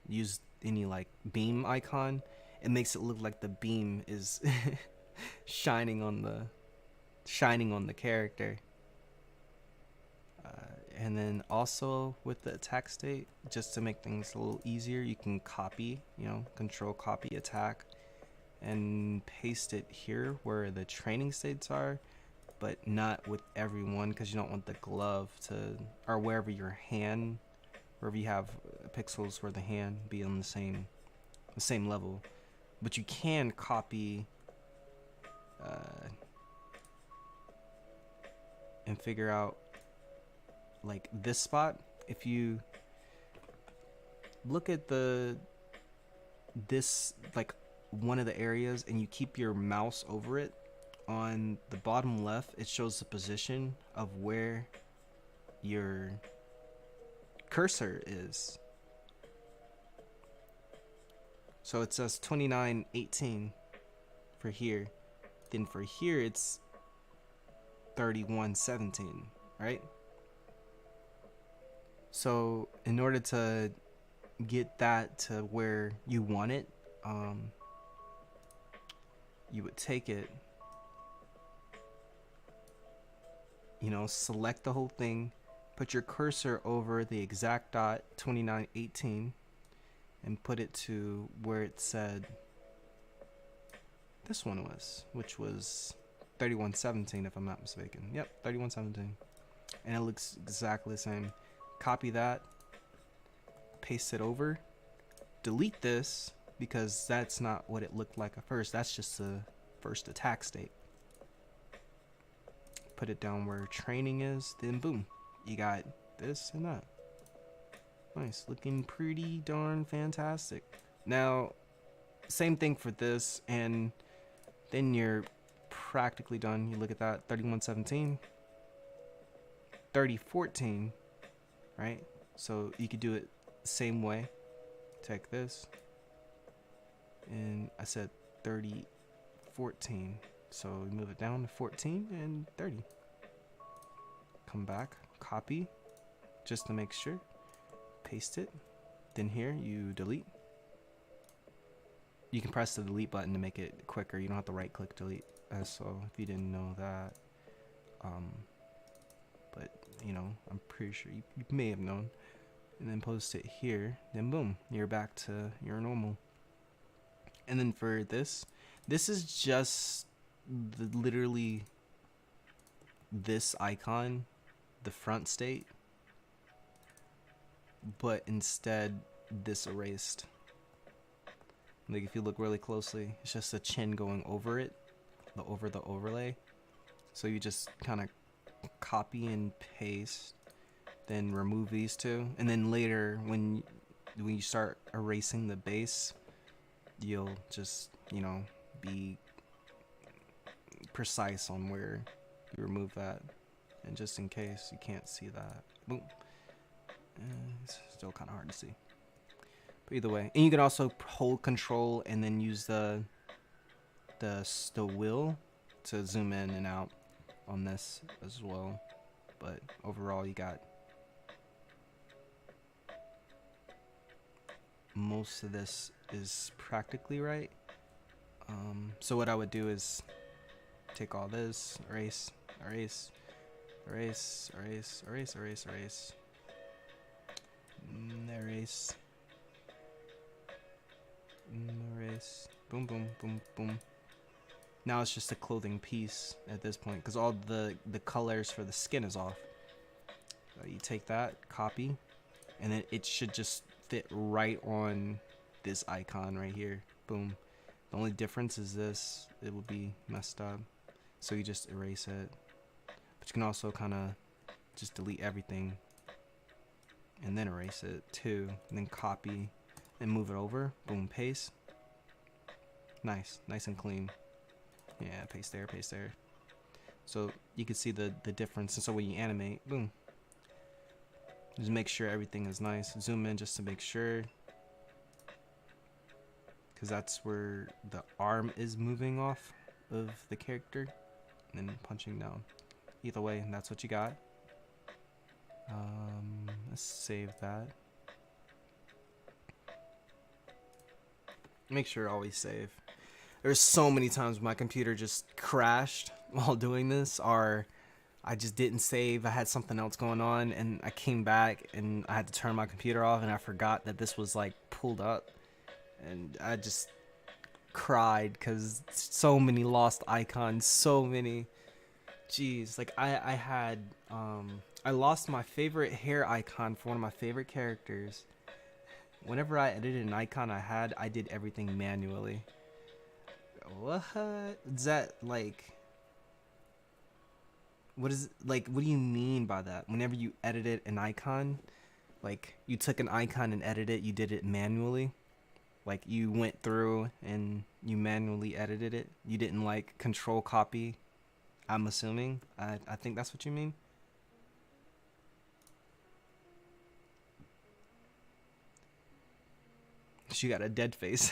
use any like beam icon, it makes it look like the beam is shining on the character. And then also with the attack state, just to make things a little easier, you can copy, control copy attack and paste it here where the training states are, but not with everyone, because you don't want the glove to, or wherever you have pixels where the hand be on the same level. But you can copy and figure out like this spot. If you look at this like one of the areas and you keep your mouse over it, on the bottom left it shows the position of where your cursor is. So it says 2918. for here. Then for here, it's 3117, right? So in order to get that to where you want it, you would take it, you know, select the whole thing, put your cursor over the exact dot 2918 and put it to where it said this one was, which was 3117 if I'm not mistaken. Yep, 3117. And it looks exactly the same. Copy that, paste it over, delete this because that's not what it looked like at first. That's just the first attack state. Put it down where training is, then boom, you got this and that. Nice, looking pretty darn fantastic. Now, same thing for this, and then you're practically done. You look at that, 3117, 3014, right? So you could do it the same way. Take this, and I said 3014. So we move it down to 14 and 30. Come back, copy, just to make sure. Paste it. Then here you delete. You can press the delete button to make it quicker. You don't have to right click delete. So if you didn't know that, but you know, I'm pretty sure you may have known. And then post it here. Then boom, you're back to your normal. And then for this is just literally this icon, the front state, but instead this erased. Like if you look really closely, it's just a chin going over it, over the overlay. So you just kind of copy and paste, then remove these two, and then later when you start erasing the base, you'll just, you know, be precise on where you remove that. And just in case you can't see that, boom, it's still kind of hard to see, but either way. And you can also hold control and then use the wheel to zoom in and out on this as well. But overall, you got most of this is practically right. So what I would do is take all this, erase, erase, erase, erase, erase, erase, erase, erase, erase, boom, boom, boom, boom. Now it's just a clothing piece at this point because all the colors for the skin is off. So you take that, copy, and then it should just fit right on this icon right here. Boom. The only difference is this, it will be messed up, so you just erase it. But you can also kind of just delete everything and then erase it too, and then copy and move it over. Boom, paste. Nice and clean. Yeah, paste there, paste there. So you can see the difference. And so when you animate, boom, just make sure everything is nice. Zoom in just to make sure, because that's where the arm is moving off of the character, and then punching down. Either way, that's what you got. Let's save that. Make sure to always save. There's so many times my computer just crashed while doing this, or I just didn't save. I had something else going on, and I came back and I had to turn my computer off, and I forgot that this was like pulled up, and I just cried because so many lost icons, so many. Jeez, like I had I lost my favorite hair icon for one of my favorite characters. Whenever I edited an icon I did everything manually. What is that like? What is like? What do you mean by that? Whenever you edited an icon, like you took an icon and edited it, you did it manually. Like you went through and you manually edited it. You didn't like control copy. I'm assuming. I think that's what you mean. She got a dead face.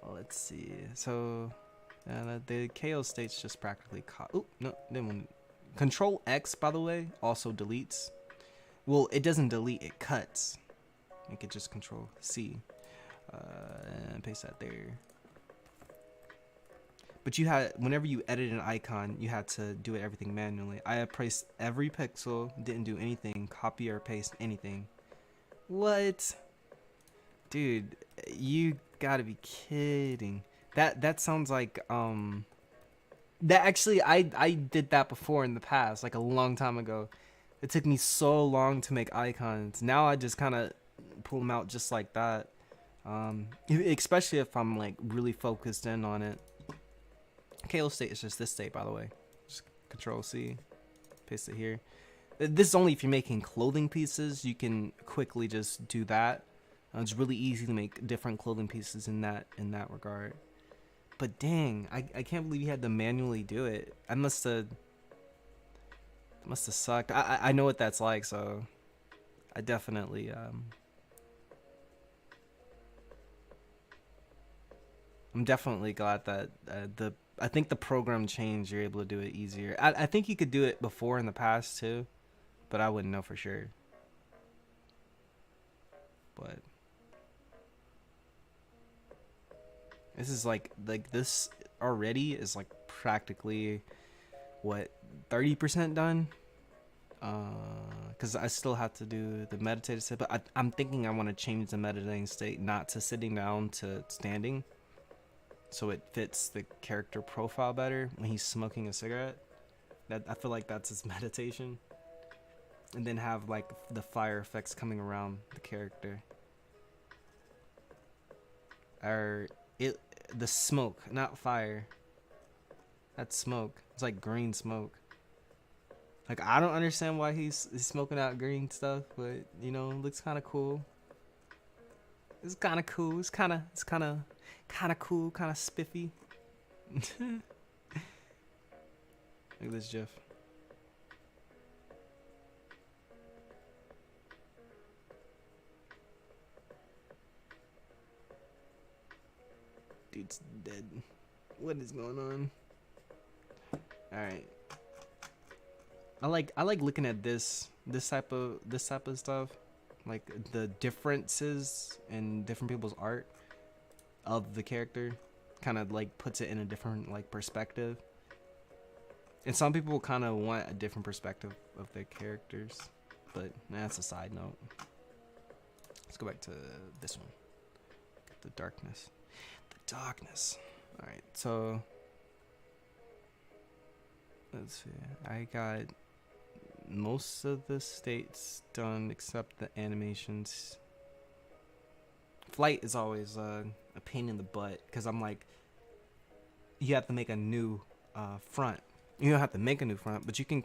Let's see. So the KO state's just practically oh no, didn't want Control X, by the way, also deletes. Well, it doesn't delete, it cuts. You could just Control C and paste that there. But you had, whenever you edit an icon, you had to do everything manually. I pressed every pixel, didn't do anything, copy or paste anything. What? Dude, you gotta be kidding. That sounds like that actually I did that before in the past, like a long time ago. It took me so long to make icons. Now I just kind of pull them out just like that. Especially if I'm like really focused in on it. KO state is just this state, by the way. Just Control C, paste it here. This is only if you're making clothing pieces. You can quickly just do that. It's really easy to make different clothing pieces in that regard. But dang, I can't believe you had to manually do it. I must have sucked. I know what that's like, so I definitely I'm definitely glad that I think the program changed. You're able to do it easier. I think you could do it before in the past too, but I wouldn't know for sure. But this is like this already is like practically what 30% done. Because I still have to do the meditative state, but I'm thinking I want to change the meditating state not to sitting down to standing, so it fits the character profile better when he's smoking a cigarette. That I feel like that's his meditation, and then have like the fire effects coming around the character. Or the smoke, not fire. That's smoke. It's like green smoke. Like, I don't understand why he's smoking out green stuff, but you know, it looks kind of cool. It's kind of cool. It's kind of cool, kind of spiffy. Look at this GIF. Dude's dead. What is going on? All right. I like looking at this type of stuff, like the differences in different people's art of the character, kind of like puts it in a different like perspective. And some people kind of want a different perspective of their characters, but that's a side note. Let's go back to this one, the darkness. The darkness. All right, so let's see. I got most of the states done except the animations. Flight is always a pain in the butt because I'm like, you have to make a new front. You don't have to make a new front, but you can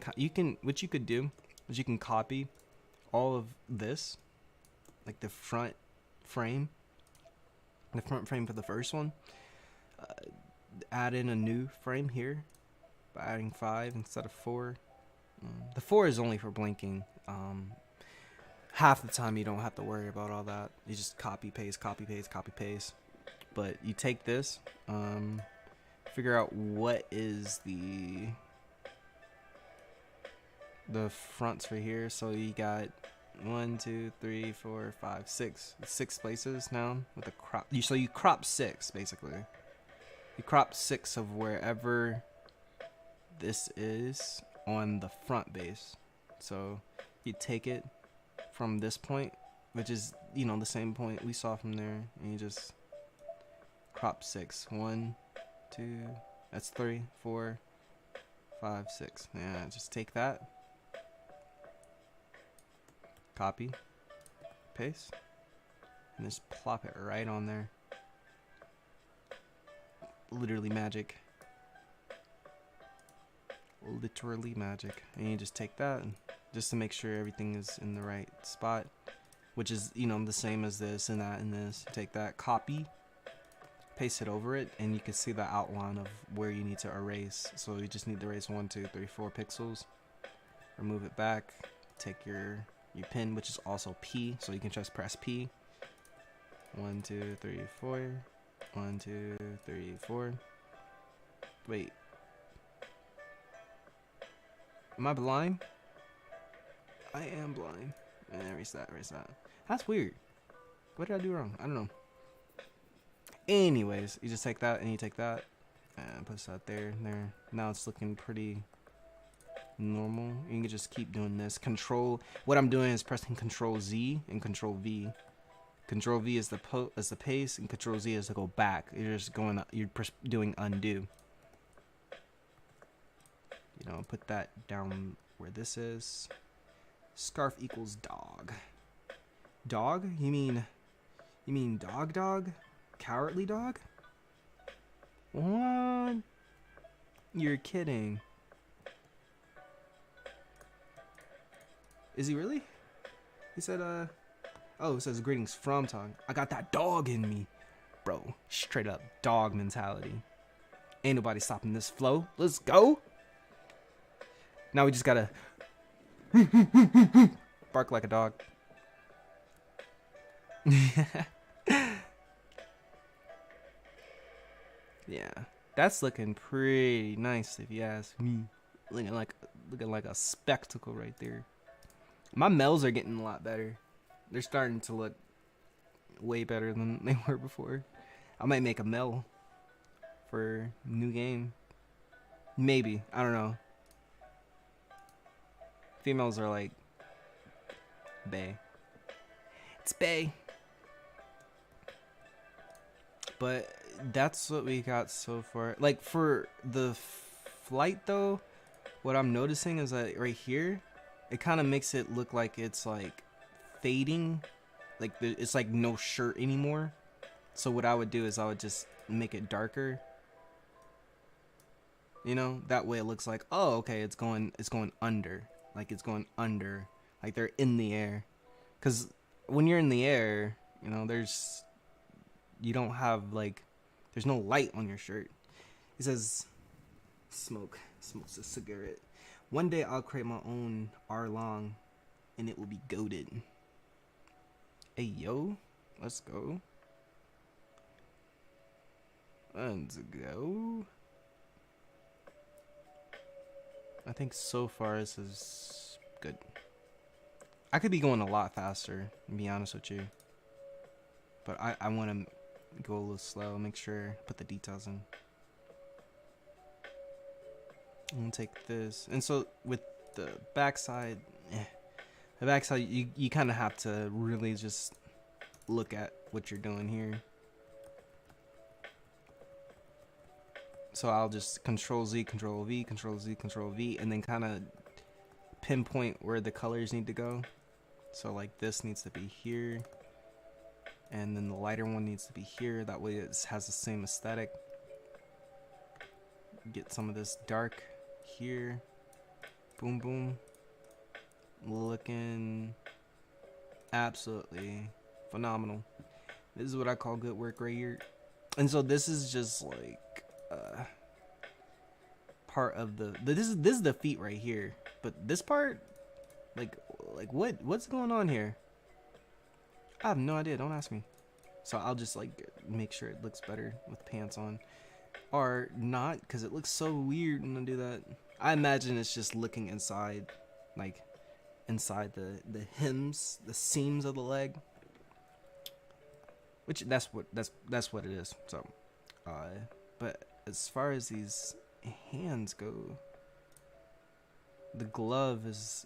what you could do is you can copy all of this, like the front frame for the first one, add in a new frame here by adding 5 instead of 4. The 4 is only for blinking. Half the time you don't have to worry about all that. You just copy paste. But you take this, figure out what is the fronts for here. So you got 1, 2, 3, 4, 5, 6 places now with a crop. So you crop 6 basically. You crop 6 of wherever this is on the front base. So you take it from this point, which is, you know, the same point we saw from there, and you just crop 6. 1, 2, that's 3, 4, 5, 6. Yeah, just take that, copy, paste, and just plop it right on there. Literally magic. Literally magic. And you just take that and just to make sure everything is in the right spot, which is, you know, the same as this and that and this. Take that, copy, paste it over it, and you can see the outline of where you need to erase. So you just need to erase 1, 2, 3, 4 pixels. Remove it back. Take your pen, which is also P, so you can just press P. 1, 2, 3, 4. 1, 2, 3, 4. Wait. Am I blind? I am blind. Erase that, erase that. That's weird. What did I do wrong? I don't know. Anyways, you just take that and you take that and put that there and there. Now it's looking pretty normal. You can just keep doing this. What I'm doing is pressing Control Z and Control V. Control V is the pace, and Control Z is to go back. You're just doing undo. You know, put that down where this is. Scarf equals dog. Dog? You mean dog? Cowardly dog? What? You're kidding. Is he really? He said, oh, it says greetings from Tog. I got that dog in me. Bro, straight up dog mentality. Ain't nobody stopping this flow. Let's go. Now we just gotta bark like a dog. Yeah, that's looking pretty nice if you ask me. Looking like a spectacle right there. My mells are getting a lot better. They're starting to look way better than they were before. I might make a mel for new game. Maybe, I don't know. Females are like bae. It's bae. But that's what we got so far. Like for the flight though, what I'm noticing is that right here, it kind of makes it look like it's like fading. Like it's like no shirt anymore. So what I would do is I would just make it darker. You know, that way it looks like, oh, okay, it's going under. Like it's going under. Like they're in the air. Cause when you're in the air, you know, you don't have like, there's no light on your shirt. It says, smokes a cigarette. One day I'll create my own R-Long and it will be goated. Hey yo, let's go. Let's go. I think so far this is good. I could be going a lot faster, to be honest with you. But I want to go a little slow, make sure, put the details in. I'm gonna take this. And so with the backside, you kind of have to really just look at what you're doing here. So I'll just Control Z, Control V, Control Z, Control V, and then kind of pinpoint where the colors need to go. So like this needs to be here, and then the lighter one needs to be here. That way it has the same aesthetic. Get some of this dark here. Boom, boom. Looking absolutely phenomenal. This is what I call good work right here. And so this is just like part of this is the feet right here, but this part, like what's going on here? I have no idea. Don't ask me. So I'll just like make sure it looks better with pants on, or not, because it looks so weird when I do that. I imagine it's just looking inside, like inside the hems, the seams of the leg, which that's what it is. So but as far as these hands go, the glove is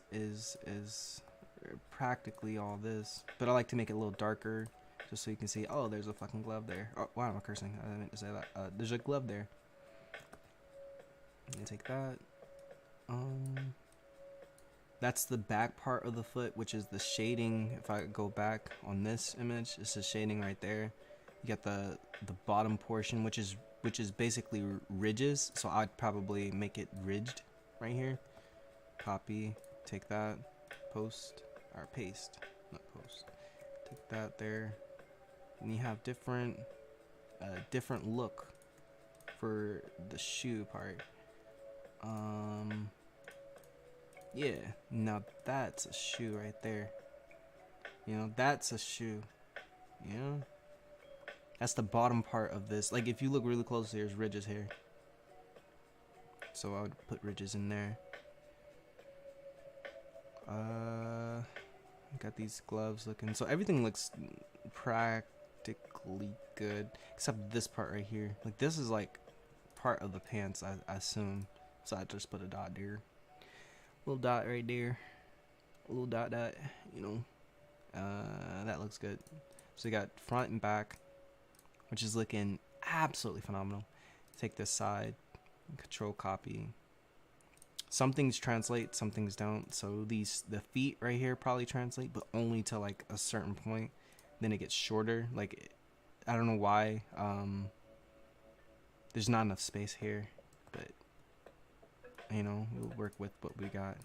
practically all this, but I like to make it a little darker just so you can see, oh, there's a fucking glove there. Oh, why am I cursing? I didn't mean to say that. There's a glove there. Let me take that. That's the back part of the foot, which is the shading. If I go back on this image, it's the shading right there. You got the bottom portion, which is basically ridges. So I'd probably make it ridged right here. Copy, take that, paste, not post. Take that there, and you have different look for the shoe part. Yeah, now that's a shoe right there. You know, that's a shoe. You know, That's the bottom part of this. Like, if you look really close, there's ridges here. So I would put ridges in there. Got these gloves looking. So everything looks practically good. Except this part right here. Like, this is like part of the pants, I assume. So I just put a dot there. Little dot right there. A little dot, you know. That looks good. So you got front and back, which is looking absolutely phenomenal. Take this side, control copy. Some things translate, some things don't. So the feet right here probably translate, but only to like a certain point. Then it gets shorter. Like, I don't know why. There's not enough space here, but you know, we'll work with what we got.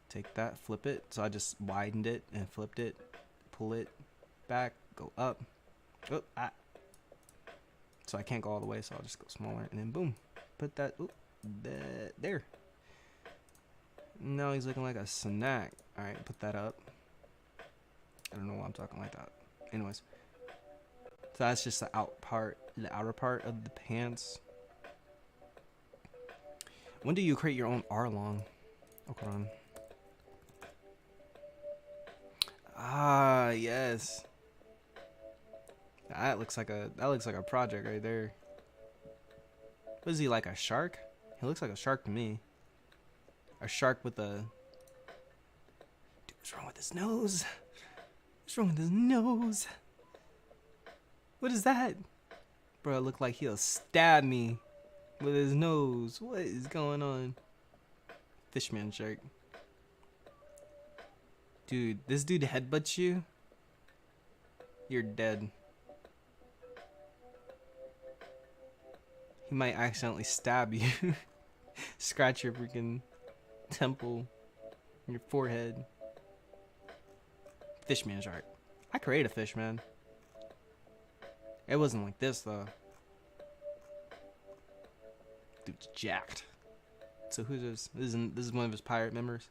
Take that, flip it. So I just widened it and flipped it. Pull it back, go up. Oh, ah. So I can't go all the way, so I'll just go smaller, and then boom, put that. Ooh, there. Now he's looking like a snack. All right, put that up. I don't know why I'm talking like that. Anyways, so that's just the outer part of the pants. When do you create your own Arlong? Oh, hold on. Ah, yes. That looks like a project right there. What is he, like a shark? He looks like a shark to me. A shark with a... Dude, what's wrong with his nose? What's wrong with his nose? What is that? Bro, it look like he'll stab me with his nose. What is going on? Fishman shark. Dude, this dude headbutts you. You're dead. He might accidentally stab you. Scratch your freaking temple, your forehead. Fishman shark. I created a fish, man. It wasn't like this though. Dude's jacked. So who's this? This is one of his pirate members.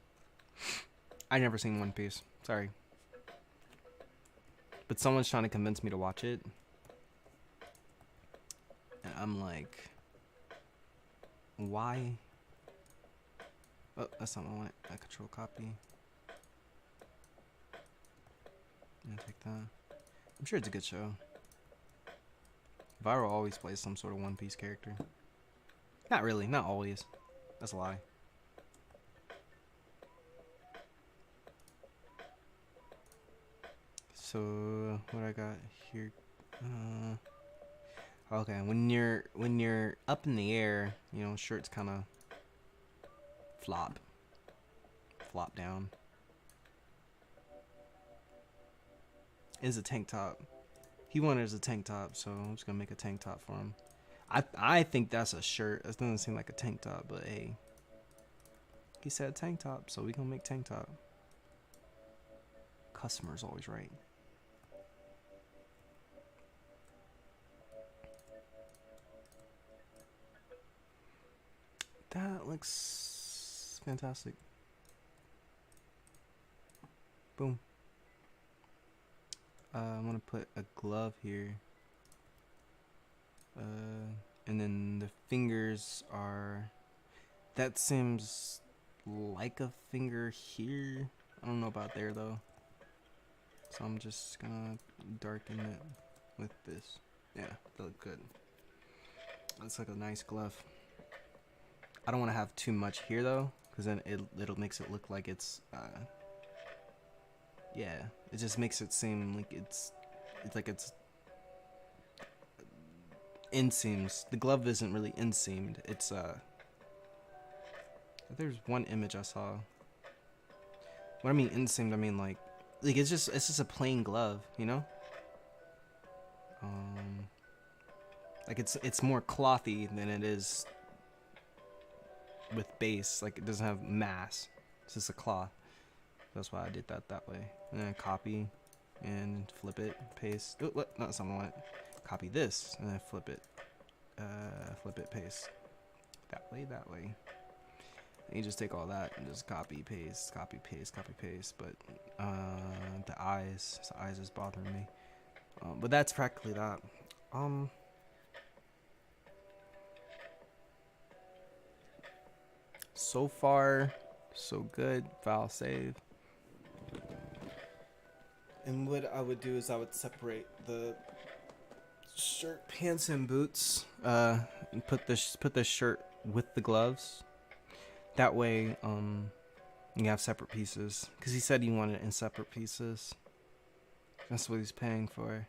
I never seen One Piece. Sorry. But someone's trying to convince me to watch it. And I'm like, why? Oh, that's not what I want. I control copy. And take that. I'm sure it's a good show. Viral always plays some sort of One Piece character. Not really. Not always. That's a lie. So what I got here? Okay, when you're up in the air, you know, shirts kind of flop down. Is a tank top. He wanted as a tank top, so I'm just gonna make a tank top for him. I think that's a shirt. It doesn't seem like a tank top, but hey, he said tank top, so we gonna make tank top. Customer's always right. That looks fantastic. Boom. I'm gonna put a glove here. And then the fingers are... That seems like a finger here. I don't know about there though. So I'm just gonna darken it with this. Yeah, that looks good. Looks like a nice glove. I don't want to have too much here though, because then it'll makes it look like it's yeah, it just makes it seem like it's inseams. The glove isn't really inseamed. It's there's one image I saw. What I mean inseamed, I mean like it's just a plain glove, you know? Like it's more clothy than it is with base. Like it doesn't have mass. It's just a cloth. That's why I did that way. And then copy and flip it, paste. Oh, what? Not something I want. Copy this and then flip it, paste. That way. And you just take all that and just copy, paste. But the eyes is bothering me. But that's practically that. So far, so good. File save. And what I would do is I would separate the shirt, pants, and boots. And put the shirt with the gloves. That way, you have separate pieces. Because he said he wanted it in separate pieces. That's what he's paying for.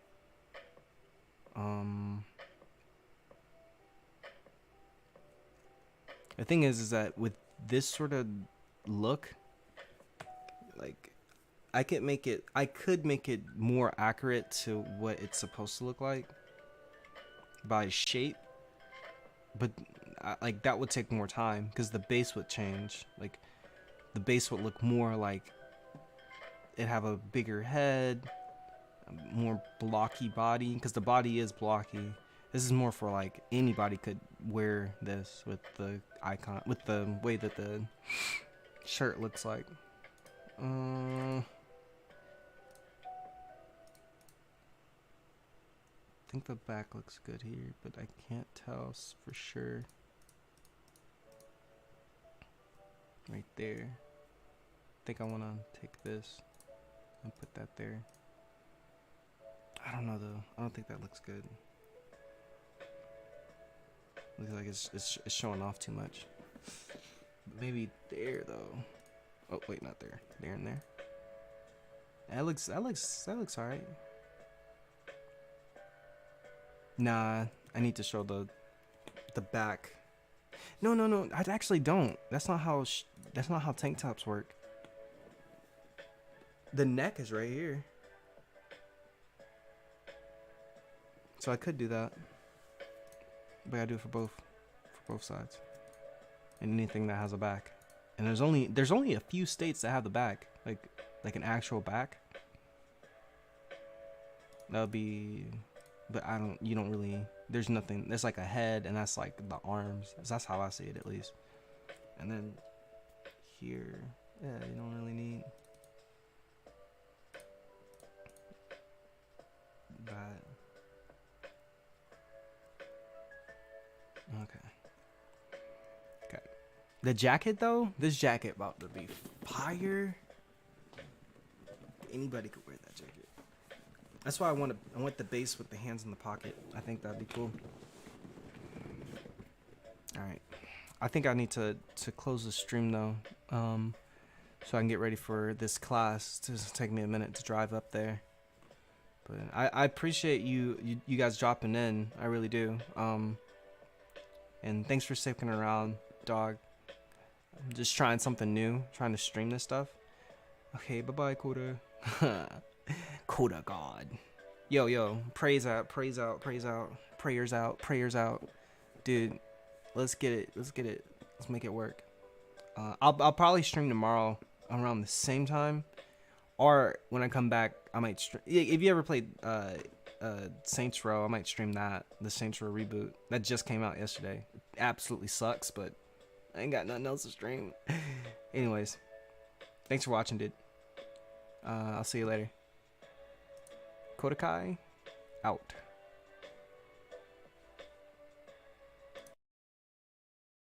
The thing is that with this sort of look, like, I could make it more accurate to what it's supposed to look like by shape, but like that would take more time because the base would change. Like, the base would look more like it have a bigger head, a more blocky body, because the body is blocky. This is more for like anybody could wear this with the icon, with the way that the shirt looks like. I think the back looks good here, but I can't tell for sure. Right there. I think I want to take this and put that there. I don't know though. I don't think that looks good. Looks like it's showing off too much. Maybe there though. Oh wait, not there. There and there. That looks alright. Nah, I need to show the back. No. I actually don't. That's not how tank tops work. The neck is right here. So I could do that. But I gotta do it for both sides. And anything that has a back. And there's only a few states that have the back, like an actual back. That'll be, but you don't really, there's nothing, there's like a head and that's like the arms. That's how I see it at least. And then here, yeah, you don't really need that. Okay. The jacket though, this jacket about to be fire. Anybody could wear that jacket. That's why I want the base with the hands in the pocket. I think that'd be cool. All right. I think I need to close the stream though, so I can get ready for this class. It's just take me a minute to drive up there. But I appreciate you guys dropping in. I really do. And thanks for sticking around, dog. I'm just trying something new, trying to stream this stuff. Okay, bye-bye, Kota. Kota God. Yo, praise out. Prayers out. Dude, let's get it. Let's make it work. I'll probably stream tomorrow around the same time. Or when I come back, I might stream. If you ever played Saints Row, I might stream that. The Saints Row reboot. That just came out yesterday. It absolutely sucks, but I ain't got nothing else to stream. Anyways, thanks for watching, dude. I'll see you later. Kotakai, out.